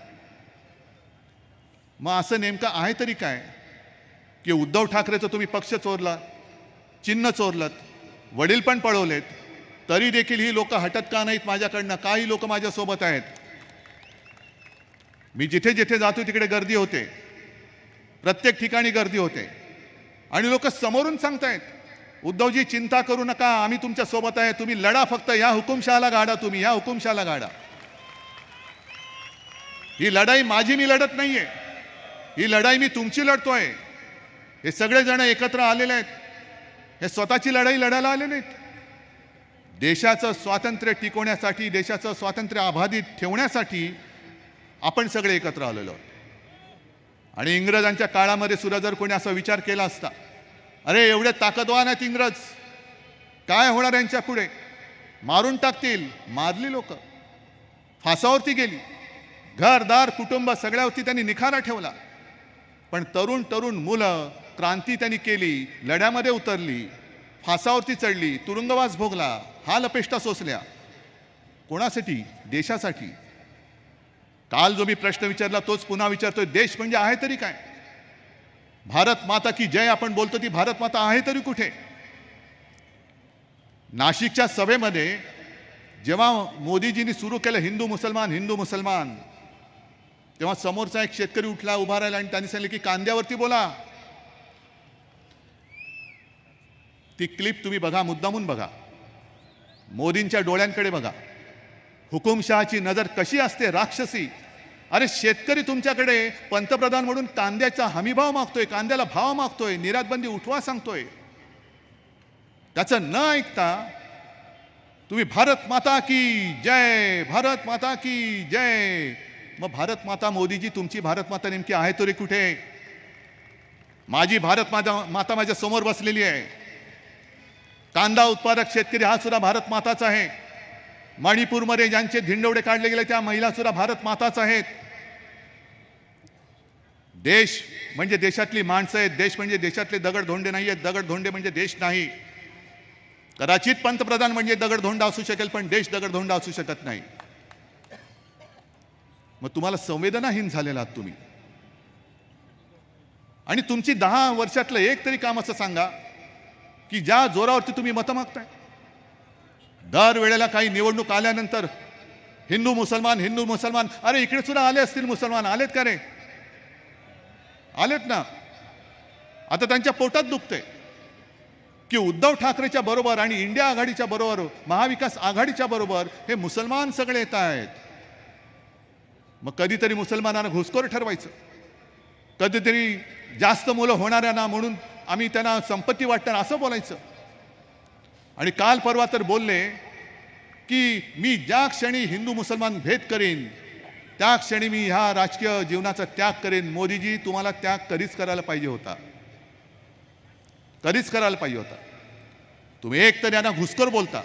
मग असं नेमकं आहे तरी काय की उद्धव ठाकरेचं तुम्ही पक्ष चोरला, चिन्ह चोरलत, वडील पण पळवलेत, तरी देखील ही लोक हटत का नाहीत माझ्याकडनं? काही लोक माझ्यासोबत आहेत. मी जिथे जिथे जातो तिकडे गर्दी होते, प्रत्येक ठिकाणी गर्दी होते. आणि लोक समोरून सांगतायत, उद्धवजी चिंता करू नका, आम्ही तुमच्या सोबत आहे, तुम्ही लढा, फक्त या हुकुमशहाला गाडा, तुम्ही या हुकुमशहाला गाडा. ही लढाई माझी मी लढत नाहीये, ही लढाई मी तुमची लढतोय. हे सगळे जण एकत्र आलेले आहेत, हे स्वतःची लढाई लढायला आले नाहीत. देशाचं स्वातंत्र्य टिकवण्यासाठी, देशाचं स्वातंत्र्य अबाधित ठेवण्यासाठी आपण सगळे एकत्र आलेलो आहोत. आणि इंग्रजांच्या काळामध्ये सुद्धा जर कोणी असा विचार केला असता, अरे एवढे ताकदवान आहेत इंग्रज, काय होणार यांच्या पुढे, मारून टाकतील, मारली लोक, फासावरती गेली, घरदार कुटुंब सगळ्यावरती त्यांनी निखारा ठेवला. पण तरुण तरुण मुलं क्रांती त्यांनी केली, लढ्यामध्ये उतरली, फासावरती चढली, तुरुंगवास भोगला, हाल अपेष्टा सोसल्या. कोणासाठी? देशासाठी. काल जो मी प्रश्न विचारला तोच पुन्हा विचारतोय, देश म्हणजे आहे तरी काय? भारत माता की जय आपण बोलतो, ती भारत माता आहे तरी कुठे? नाशिकच्या सभेमध्ये जेव्हा मोदीजींनी सुरू केलं हिंदू मुसलमान, तेव्हा समोरचा एक शेतकरी उठला, उभा राहिला आणि त्यांनी सांगितलं की कांद्यावरती बोला. ती क्लिप तुम्ही बघा, मुद्दामून बघा, मोदींच्या डोळ्यांकडे बघा. हुकुमशहाची नजर कशी असते, राक्षसी. अरे शेतकरी तुमच्याकडे पंतप्रधान म्हणून कांद्याचा हमीभाव मागतोय, कांद्याला भाव मागतोय, निर्यात बंदी उठवा सांगतोय. त्याचं न ऐकता तुम्ही भारत माता की जय, भारत माता की जय. मग भारत माता मोदीजी, तुमची भारत माता नेमकी आहे तरी कुठे? माझी भारत माता माझ्या समोर बसलेली आहे. कांदा उत्पादक शेतकरी हा सुद्धा भारत माताच आहे. मणिपूरमध्ये ज्यांचे धिंडवडे काढले गेले त्या महिला सुद्धा भारत माताच आहेत. देश म्हणजे देशातली माणसं आहेत, देश म्हणजे देशातले दगडधोंडे नाही आहेत. दगडधोंडे म्हणजे देश नाही. कदाचित पंतप्रधान म्हणजे दगडधोंडा असू शकेल, पण देश दगडधोंडा असू शकत नाही. मग तुम्हाला संवेदनाहीन झालेला आहात तुम्ही. आणि तुमची 10 वर्षातलं एक तरी काम असं सांगा की ज्या जोरावरती तुम्ही मतं मागताय. दर वेळेला काही निवडणूक आल्यानंतर हिंदू मुसलमान, अरे इकडे सुद्धा आले असतील मुसलमान, आलेत का रे? आलेत ना. आता त्यांच्या पोटात दुखते की उद्धव ठाकरेच्या बरोबर आणि इंडिया आघाडीच्या बरोबर, महाविकास आघाडीच्या बरोबर हे मुसलमान सगळे येत आहेत. मग कधीतरी मुसलमानांना घुसखोर ठरवायचं, कधीतरी जास्त मुलं होणाऱ्यांना म्हणून आम्ही त्यांना संपत्ती वाटणार असं बोलायचं. आणि काल परवा तर बोलले की मी ज्या क्षणी हिंदू मुसलमान भेद करेन त्या क्षणी मी ह्या राजकीय जीवनाचा त्याग करेन. मोदीजी, तुम्हाला त्याग कधीच करायला पाहिजे होता, कधीच करायला पाहिजे होता. तुम्ही एक तर यांना घुसखोर बोलता,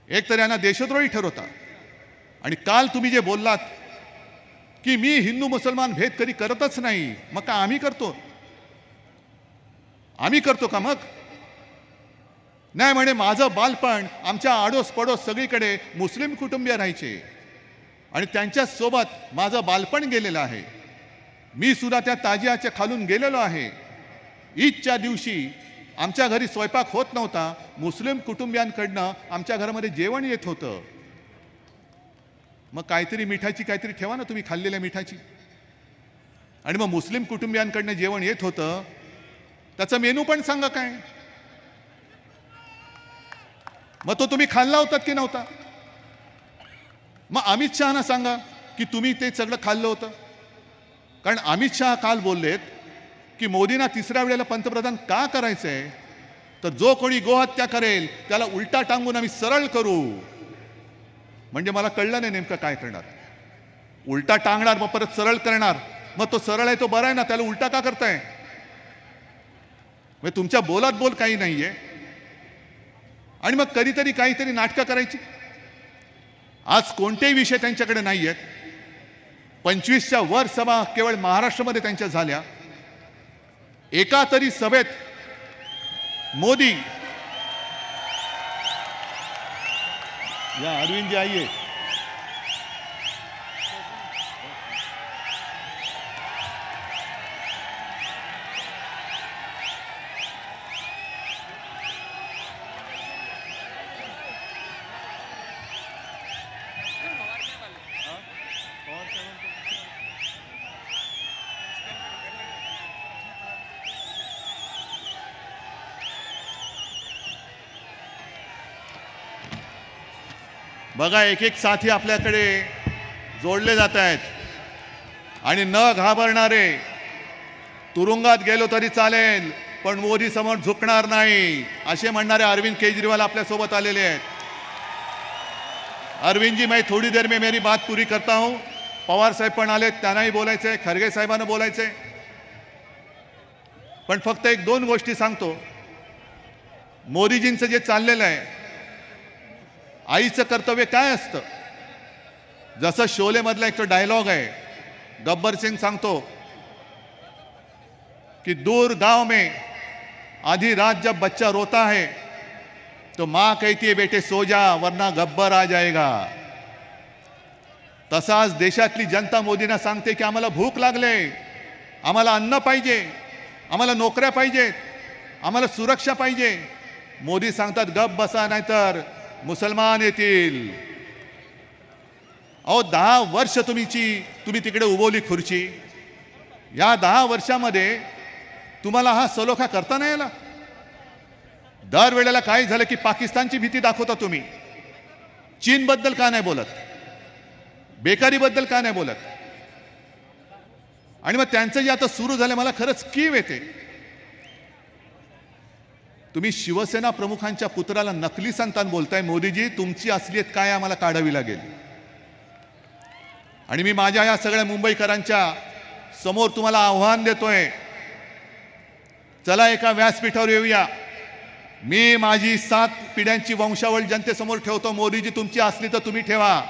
एक तर यांना देशद्रोही ठरवता. आणि काल तुम्ही जे बोललात की मी हिंदू मुसलमान भेद कधी करतच नाही, मग का आम्ही करतो? आम्ही करतो का मग? नाही म्हणे माझं बालपण आमच्या आडोस पडोस सगळीकडे मुस्लिम कुटुंबीय राहायचे आणि त्यांच्यासोबत माझं बालपण गेलेलं आहे. मी सुद्धा त्या ताजियाच्या खालून गेलेलो आहे. ईदच्या दिवशी आमच्या घरी स्वयंपाक होत नव्हता, मुस्लिम कुटुंबियांकडनं आमच्या घरामध्ये जेवण येत होतं. मग काहीतरी मिठाची काहीतरी ठेवा ना तुम्ही, खाल्लेल्या मिठाची. आणि मग मुस्लिम कुटुंबियांकडनं जेवण येत होतं, त्याचा मेनू पण सांगा काय. मग तो तुम्ही खाल्ला होतात की नव्हता? मग अमित शहाना सांगा की तुम्ही ते सगळं खाल्लं होतं. कारण अमित शहा काल बोललेत की मोदींना तिसऱ्या वेळेला पंतप्रधान का करायचंय, तर जो कोणी गोहत्या करेल त्याला उलटा टांगून आम्ही सरळ करू. म्हणजे मला कळलं नाही नेमकं काय करणार. उलटा टांगणार मग परत सरळ करणार. मग तो सरळ आहे तो बरा आहे ना, त्याला उलटा का करताय? म्हणजे तुमच्या बोलात बोल काही नाहीये. आणि मग कधीतरी काहीतरी नाटकं करायची. आज कोणतेही विषय त्यांच्याकडे नाही आहेत. 25च्या वर सभा केवळ महाराष्ट्रामध्ये त्यांच्या झाल्या. एका तरी सभेत मोदी, या अरविंद जी आइए, बघा एक एक साथी आपल्याकडे जोडले जात आहेत आणि न घाबरणारे, तुरुंगात गेलो तरी चालेल पण मोदी समोर झुकणार नाही असे म्हणणारे अरविंद केजरीवाल आपल्यासोबत आलेले आहेत. अरविंद जी, मैं थोड़ी देर में मेरी बात पूरी करता हूं. पवार साहेब पण आले, त्यांनाही बोलायचंय, खरगे साहेबांना बोलायचंय. पण फक्त एक दोन गोष्टी सांगतो. मोदीजींचं जे चाललेलं आहे, आईचं कर्तव्य काय असतं? जसं शोले मधला एक तो डायलॉग आहे, गब्बर सिंग सांगतो कि दूर गांव में आधी रात जब बच्चा रोता है तो माँ कहती है बेटे सो जा वरना गब्बर आ जाएगा. तसाच देशातली जनता मोदींना सांगते की आम्हाला भूक लागले, आम्हाला अन्न पाहिजे, आम्हाला नोकऱ्या पाहिजेत, आम्हाला सुरक्षा पाहिजे. मोदी सांगतात गप बसा नाहीतर मुसलमान येतील. अहो 10 वर्ष तुम्ही तिकडे उभवली खुर्ची. या 10 वर्षामध्ये तुम्हाला हा सलोखा करता नाही आला. दरवेळेला काय झालं की पाकिस्तानची भीती दाखवता तुम्ही. चीनबद्दल का नाही बोलत? बेकारीबद्दल का नाही बोलत? आणि मग त्यांचं जे आता सुरू झालं, मला खरंच कीव येते. तुम्ही शिवसेना प्रमुखांच्या पुत्राला नकली संतान बोलताय. मोदीजी, तुमची असलियत काय आम्हाला काढावी लागेल. आणि मी माझ्या या सगळ्या मुंबईकरांच्या समोर तुम्हाला आव्हान देतोय, चला एका व्यासपीठावर येऊया. मी माझी 7 पिढ्यांची वंशावळ जनतेसमोर ठेवतो. मोदीजी, तुमची असली तर तुम्ही ठेवा.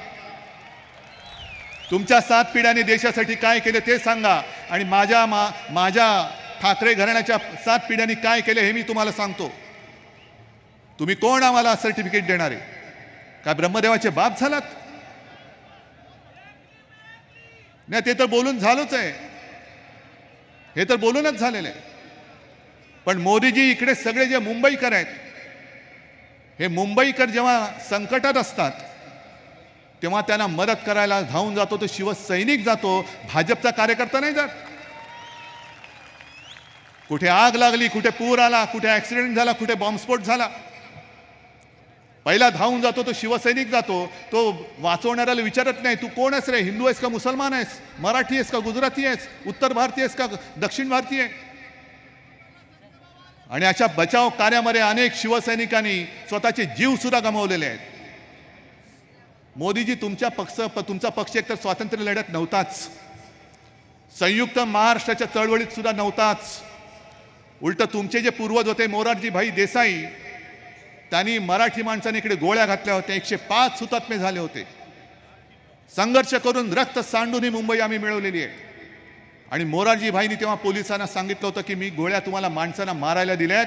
तुमच्या 7 पिढ्यांनी देशासाठी काय केले ते सांगा. आणि माझ्या ठाकरे घराण्याच्या 7 पिढ्यांनी काय केले हे मी तुम्हाला सांगतो. तुम्ही कोण आम्हाला सर्टिफिकेट देणारे? काय ब्रह्मदेवाचे बाप झालात? नाही, ते तर बोलून झालोच आहे, हे तर बोलूनच झालेलं आहे. पण मोदीजी, इकडे सगळे जे मुंबईकर आहेत, हे मुंबईकर जेव्हा संकटात असतात तेव्हा त्यांना मदत करायला धावून जातो तो शिवसैनिक जातो, भाजपचा कार्यकर्ता नाही जात. कुठे आग लागली, कुठे पूर आला, कुठे ॲक्सिडेंट झाला, कुठे बॉम्बस्फोट झाला, पहिला धावून जातो तो शिवसैनिक जातो. तो वाचवणाऱ्याला विचारत नाही तू कोण आहेस रे, हिंदू आहेस का, मुसलमान आहेस, मराठी आहेस का, गुजराती आहेस, उत्तर भारतीय आहेस का, दक्षिण भारतीय. आणि अशा बचाव कार्यामध्ये अनेक शिवसैनिकांनी स्वतःचे जीव सुद्धा गमावलेले आहेत. मोदीजी, तुमचा पक्ष एकतर स्वातंत्र्य लढ्यात नव्हताच, संयुक्त महाराष्ट्राच्या चळवळीत सुद्धा नव्हताच. उलट तुमचे जे पूर्वज होते मोरारजी भाई देसाई, त्यांनी मराठी माणसांनी इकडे गोळ्या घातल्या होत्या, 105 हुतात्मे झाले होते. संघर्ष करून रक्त सांडून ही मुंबई आम्ही मिळवलेली आहे. आणि मोरारजी भाईंनी तेव्हा पोलिसांना सांगितलं होतं की मी गोळ्या तुम्हाला माणसांना मारायला दिल्यात,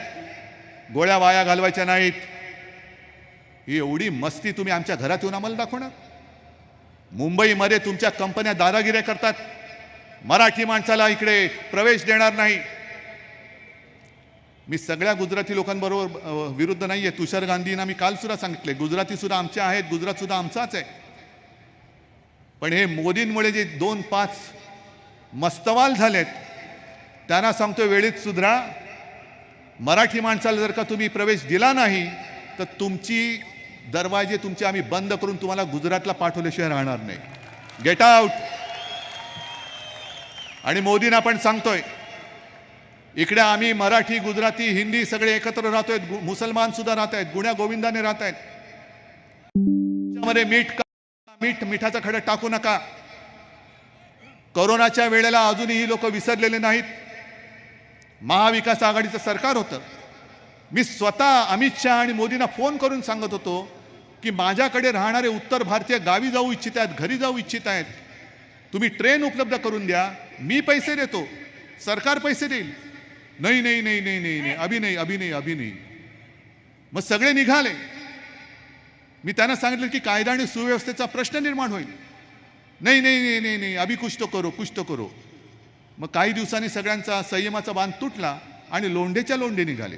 गोळ्या वाया घालवायच्या नाहीत. ही एवढी मस्ती तुम्ही आमच्या घरात येऊन आम्हाला दाखवणार? मुंबईमध्ये तुमच्या कंपन्या दादागिऱ्या करतात, मराठी माणसाला इकडे प्रवेश देणार नाही. मी सगळ्या गुजराती लोकांबरोबर विरुद्ध नाही आहे. तुषार गांधींना मी काल सुद्धा सांगितले, गुजराती सुद्धा आमचे आहेत, गुजरात सुद्धा आमचाच आहे. पण हे मोदींमुळे जे 2-5 मस्तवाल झालेत त्यांना सांगतो वेळीत सुधरा. मराठी माणसाला जर का तुम्ही प्रवेश दिला नाही तर तुमची दरवाजे तुमचे आम्ही बंद करून तुम्हाला गुजरातला पाठवल्याशिवाय राहणार नाही. Get out. आणि मोदींना पण सांगतोय, इकडे आम्ही मराठी, गुजराती, हिंदी सगळे एकत्र राहतोय, मुसलमान सुद्धा राहत आहेत, गुण्या गोविंदाने राहत आहेत. मीठ मिठाचा खडा टाकू नका. कोरोनाच्या वेळेला अजूनही लोक विसरलेले नाहीत. महाविकास आघाडीचं सरकार होतं. मी स्वतः अमित शहा आणि मोदींना फोन करून सांगत होतो की माझ्याकडे राहणारे उत्तर भारतीय गावी जाऊ इच्छित आहेत, घरी जाऊ इच्छित आहेत, तुम्ही ट्रेन उपलब्ध करून द्या, मी पैसे देतो, सरकार पैसे देईल. नाही नाही नाही नाही नाही नाही, अभि नाही. मग सगळे निघाले. मी त्यांना सांगितलं की कायदा आणि सुव्यवस्थेचा प्रश्न निर्माण होईल. नाही नाही नाही नाही नाही, अभि कुछ तो करो. मग काही दिवसांनी सगळ्यांचा संयमाचा बांध तुटला आणि लोंढेच्या लोंढे निघाले.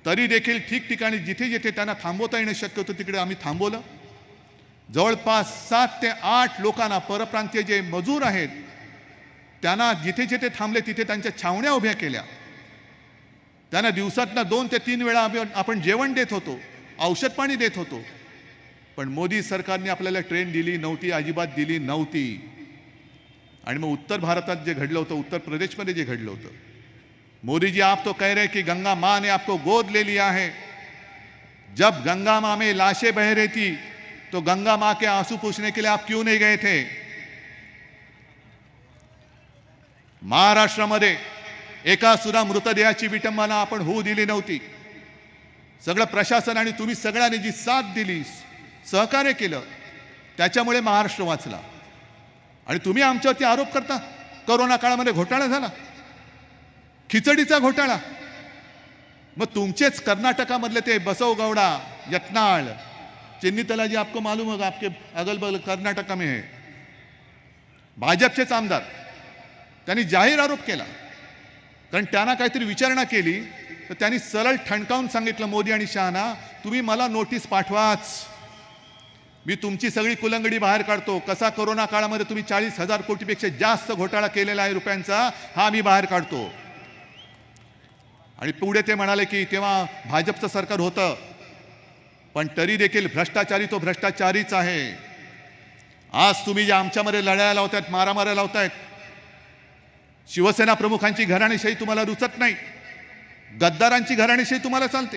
तरी देखील ठिकठिकाणी जिथे जिथे त्यांना थांबवता येणं शक्य होतं तिकडे आम्ही थांबवलं. जवळपास 7 ते 8 लोकांना, परप्रांतीय जे मजूर आहेत त्यांना जिथे जिथे थांबले तिथे त्यांच्या छावण्या उभ्या केल्या. त्यांना दिवसातनं 2 ते 3 वेळा आपण जेवण देत होतो, औषध पाणी देत होतो. पण मोदी सरकारने आपल्याला ट्रेन दिली नव्हती, अजिबात दिली नव्हती. आणि मग उत्तर भारतात जे घडलं होतं, उत्तर प्रदेशमध्ये जे घडलं होतं, मोदी जी आप तो कह रहे कि गंगा माँ ने आपको गोद ले लिया है. जब गंगा माँ में लाशें बह रही थी तो गंगा माँ के आंसू पूछने के लिए आप क्यों नहीं गए थे? महाराष्ट्रामध्ये एका सुद्धा मृतदेहाची विटंबना आपण होऊ दिली नव्हती. सगळं प्रशासन आणि तुम्ही सगळ्यांनी जी साथ दिली, सहकार्य केलं, त्याच्यामुळे महाराष्ट्र वाचला. आणि तुम्ही आमच्यावरती आरोप करता कोरोना काळामध्ये घोटाळा झाला, खिचडीचा घोटाळा. मग तुमचेच कर्नाटकामधले ते बसवगौडा, यत्नाळ, चेन्नीतलाजी आपको मालूम होगा, आपके अगल बगल कर्नाटका में है, भाजपचेच आमदार, त्यांनी जाहीर आरोप केला. कारण त्यांना काहीतरी विचारणा केली तर त्यांनी सरळ ठणकावून सांगितलं मोदी आणि शहाना, तुम्ही मला नोटीस पाठवाच, मी तुमची सगळी कुलंगडी बाहेर काढतो. कसा कोरोना काळामध्ये तुम्ही 40,000 कोटीपेक्षा जास्त घोटाळा केलेला आहे रुपयांचा, हा मी बाहेर काढतो. आणि पुढे ते म्हणाले की तेव्हा भाजपचं सरकार होतं, पण तरी देखील भ्रष्टाचारी तो भ्रष्टाचारीच आहे. आज तुम्ही जे आमच्यामध्ये लढायला लावतायत, मारामाऱ्या लावतायत, शिवसेना प्रमुखांची घराणेशाही तुम्हाला रुचत नाही, गद्दारांची घराणेशाही तुम्हाला चालते.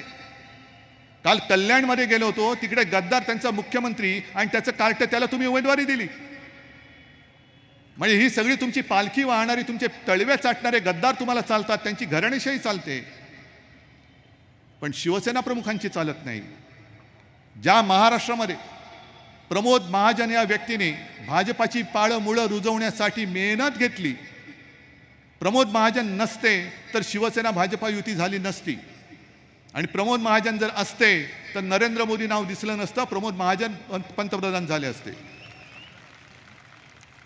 काल कल्याणमध्ये गेलो होतो, तिकडे गद्दार त्यांचा मुख्यमंत्री आणि त्याचं कार्ट, त्याला तुम्ही उमेदवारी दिली. म्हणजे ही सगळी तुमची पालखी वाहणारी, तुमचे तळवे चाटणारे गद्दार तुम्हाला चालतात, त्यांची घराणेशाही चालते, पण शिवसेना प्रमुखांची चालत नाही. ज्या महाराष्ट्रामध्ये प्रमोद महाजन या व्यक्तीने भाजपाची पाळं मुळं रुजवण्यासाठी मेहनत घेतली, प्रमोद महाजन नसते तर शिवसेना भाजपा युती झाली नसती. आणि प्रमोद महाजन जर असते तर नरेंद्र मोदी नाव दिसलं नसतं, प्रमोद महाजन पंतप्रधान झाले असते.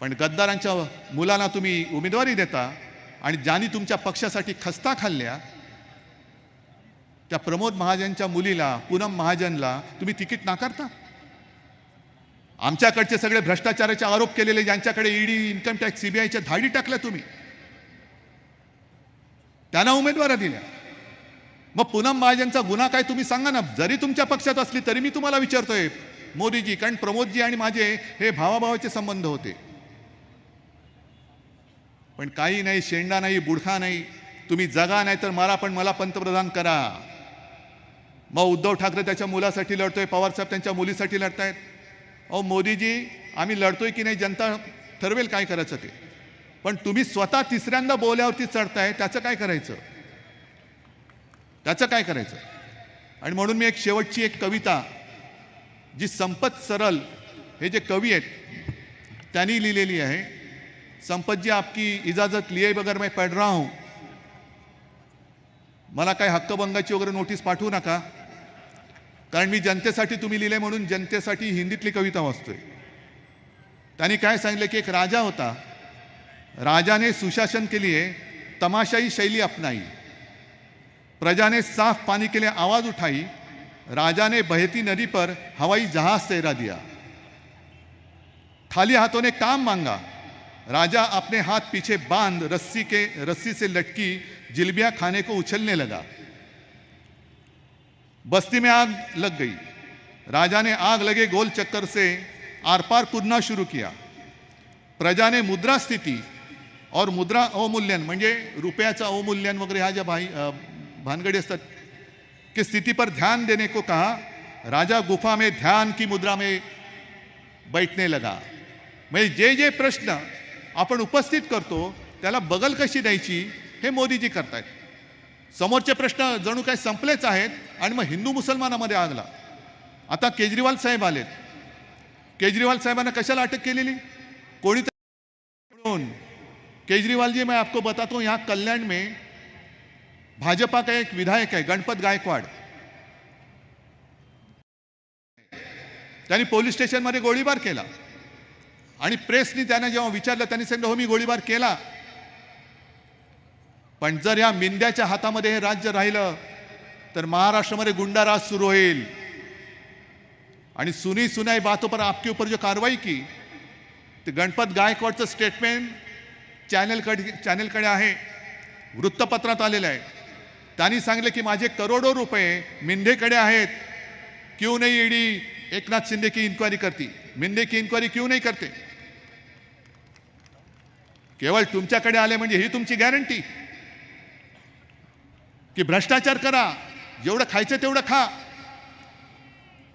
पण गद्दारांच्या मुलांना तुम्ही उमेदवारी देता आणि ज्यांनी तुमच्या पक्षासाठी खस्ता खाल्ल्या त्या प्रमोद महाजनच्या मुलीला, पूनम महाजनला तुम्ही तिकीट नाकारता. आमच्याकडचे सगळे भ्रष्टाचाराचे आरोप केलेले, ज्यांच्याकडे ईडी, इन्कम टॅक्स, सीबीआयच्या धाडी टाकल्या तुम्ही. त्यांना उमेदवारी दिल्या. मग पूनम महाजनचा गुन्हा काय तुम्ही सांगा ना. जरी तुमच्या पक्षात असली तरी मी तुम्हाला विचारतोय मोदीजी, कारण प्रमोदजी आणि माझे हे भावाभावाचे संबंध होते. पण काही नाही, शेंडा नाही, बुडखा नाही, तुम्ही जगा नाही तर मारा, पण मला पंतप्रधान करा. मग उद्धव ठाकरे त्याच्या मुलासाठी लढतोय, पवारसाहेब त्यांच्या मुलीसाठी लढतायत. अहो मोदीजी, आम्ही लढतोय की नाही जनता ठरवेल काय करायचं ते. पण तुम्ही स्वतः तिसऱ्यांदा बोल्यावरती चढताय, त्याचं काय करायचं, त्याचं काय करायचं. आणि म्हणून मी एक शेवटची एक कविता जी संपत सरल हे जे कवी आहेत त्यांनी लिहिलेली आहे. संपत जी, आपकी इजाजत लिए बगैर मैं पढ़ रहा हूं. मला काय हक्कभंगाची वगैरे नोटीस पाठवू नका, कारण मी जनतेसाठी तुम्ही लिहिले म्हणून जनतेसाठी हिंदीतली कविता वाचतोय. त्यांनी काय सांगितलं की एक राजा होता. राजा ने सुशासन के लिए तमाशाई शैली अपनाई. प्रजा ने साफ पानी के लिए आवाज उठाई. राजा ने बहती नदी पर हवाई जहाज तैरा दिया. खाली हाथों ने काम मांगा. राजा अपने हाथ पीछे बांध रस्सी से लटकी जिलेबियां खाने को उछलने लगा. बस्ती में आग लग गई. राजा ने आग लगे गोल चक्कर से आर पार कूदना शुरू किया. प्रजा ने मुद्रा स्थिति और मुद्रा अवमूल्यन म्हणजे रुपयाचं अवमूल्यन वगैरे ह्या ज्या भानगडी असतात की स्थिति पर ध्यान देने को कहा. राजा गुफा में ध्यान की मुद्रा में बैठने लगा. म्हणजे जे जे प्रश्न आपण उपस्थित करतो त्याला बगल कशी द्यायची हे मोदीजी करतायत. समोरचे प्रश्न जणू काय संपलेच आहेत आणि मग हिंदू मुसलमानामध्ये आगला. आता केजरीवाल साहेब आलेत. केजरीवाल साहेबांना कशाला अटक केलेली, कोणीतरी. केजरीवाल जी, मैं आपको बताता हूं, यहाँ कल्याण में भाजपा का एक विधायक है गणपत गायकवाड. त्यांनी पोलीस स्टेशनमध्ये गोळीबार केला आणि प्रेसनी त्यांना जेव्हा विचारलं त्यांनी सांगितलं हो मी गोळीबार केला. पण जर या मिंद्याच्या हातामध्ये हे राज्य राहिलं तर महाराष्ट्रामध्ये गुंडाराज सुरू होईल. आणि सुनी सुनाई बातों पर आपके ऊपर जो कार्रवाई की, ते गणपत गायकवाडचं स्टेटमेंट चॅनलकडे आहे, वृत्तपत्रात आलेलं आहे. त्यांनी सांगितलं की माझे करोडो रुपये मिंदेकडे आहेत, क्यों नहीं ईडी एकनाथ शिंदे की इंक्वायरी करती, मिंदे की इंक्वायरी क्यों नहीं करते. केवळ तुमच्याकडे आले म्हणजे ही तुमची गॅरंटी की भ्रष्टाचार करा, जेवढं खायचं तेवढं खा,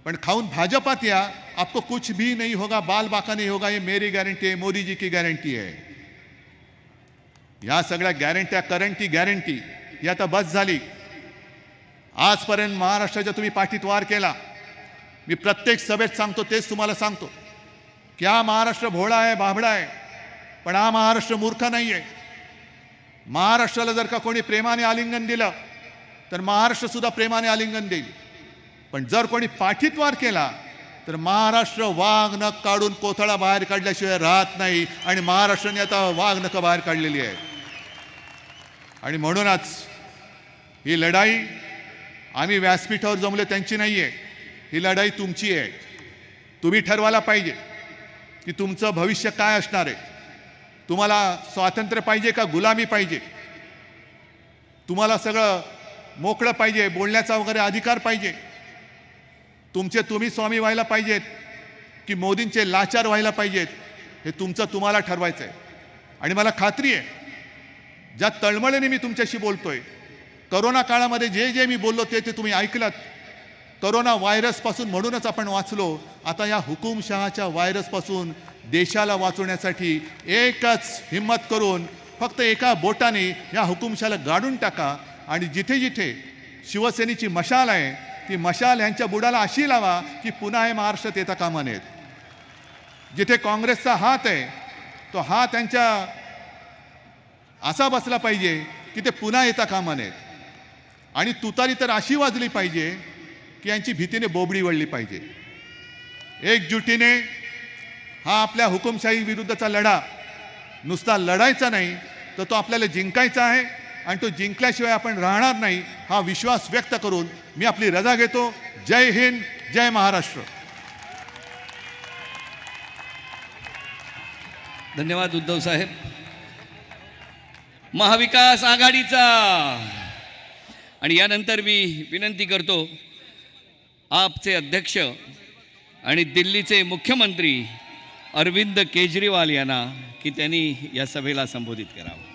पण खाऊन भाजपात या, आपको कुछ भी नहीं होगा, बाल बाका नहीं होगा, ये मेरी गॅरंटी आहे, मोदी जी की गॅरंटी आहे. या सगळ्या गॅरंट्या करंटी गॅरंटी ही आता बस झाली. आजपर्यंत महाराष्ट्राच्या तुम्ही पाठीत वार केला. मी प्रत्येक सभेत सांगतो तेच तुम्हाला सांगतो की हा महाराष्ट्र भोळा आहे, बाभळा आहे, पण हा महाराष्ट्र मूर्ख नाही आहे. महाराष्ट्राला जर का कोणी प्रेमाने आलिंगन दिलं तर महाराष्ट्र सुद्धा प्रेमाने आलिंगन देईल. पण जर कोणी पाठीत वार केला तर महाराष्ट्र वाघ नख काढून कोथळा बाहेर काढल्याशिवाय राहत नाही. आणि महाराष्ट्राने आता वाघ नख बाहेर काढलेली आहे. आणि म्हणूनच ही लढाई आम्ही व्यासपीठावर जमले त्यांची नाही आहे, ही लढाई तुमची आहे. तुम्ही ठरवायला पाहिजे की तुमचं भविष्य काय असणार आहे. तुम्हाला स्वातंत्र्य पाहिजे का गुलामी पाहिजे. तुम्हाला सगळं मोकळं पाहिजे, बोलण्याचा वगैरे अधिकार पाहिजे. तुमचे तुम्ही स्वामी व्हायला पाहिजेत की मोदींचे लाचार व्हायला पाहिजेत, हे तुमचं तुम्हाला ठरवायचं आहे. आणि मला खात्री आहे ज्या तळमळीने मी तुमच्याशी बोलतोय, करोना काळामध्ये जे जे मी बोललो ते तुम्ही ऐकलात. करोना व्हायरसपासून म्हणूनच आपण वाचलो. आता या हुकुमशहाच्या व्हायरसपासून देशाला वाचवण्यासाठी एकच हिम्मत करून फक्त एका बोटाने या हुकुमशहाला गाडून टाका. आणि जिथे जिथे शिवसेनेची मशाल आहे ती मशाल यांच्या बुडाला अशी लावा की पुन्हा हे महाराष्ट्रात येता कामा नयेत. जिथे काँग्रेसचा हात आहे तो हात त्यांच्या असा बसला पाहिजे की ते पुन्हा येता कामा नयेत. आणि तुतारी तर अशी वाजली पाहिजे की यांची भीतीने बोबडी वळली पाहिजे. एकजुटीने हा आपल्या हुकुमशाही विरुद्धचा लढा नुसता लढायचा नाही तर तो आपल्याला जिंकायचा आहे. आणि तो जिंकल्याशिवाय आपण राहणार नाही हा विश्वास व्यक्त करून मी आपली रजा घेतो. जय हिंद, जय महाराष्ट्र. धन्यवाद उद्धव साहेब. महाविकास आघाडीचा. आणि यानंतर मी विनंती करतो आपचे अध्यक्ष आणि दिल्लीचे मुख्यमंत्री अरविंद केजरीवाल यांना की त्यांनी या सभेला संबोधित करावं.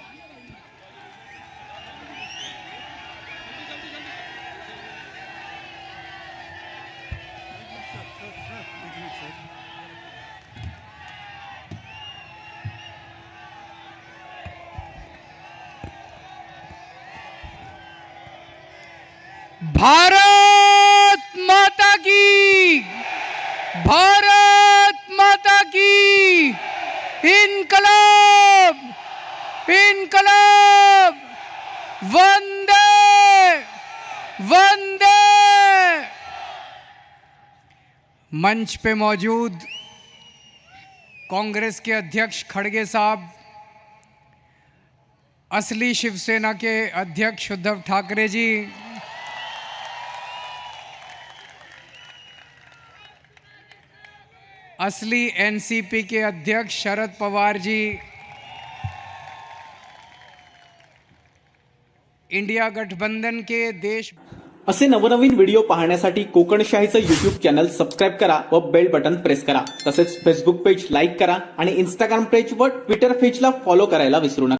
भारत माता की, भारत माता की, इनकलाब, इनकलाब, वंदे वंदे. मंच पे मौजूद कांग्रेस के अध्यक्ष खड़गे साहब, असली शिवसेना के अध्यक्ष उद्धव ठाकरे जी, असली एनसीपी के अध्यक्ष शरद पवार जी, इंडिया गठबंधन के देश. असे नवनवीन व्हिडिओ पाहण्यासाठी कोकणशाहीचं यूट्यूब चॅनल सबस्क्राईब करा व बेल बटन प्रेस करा. तसेच फेसबुक पेज लाईक करा आणि इंस्टाग्राम पेज व ट्विटर पेजला फॉलो करायला विसरू नका.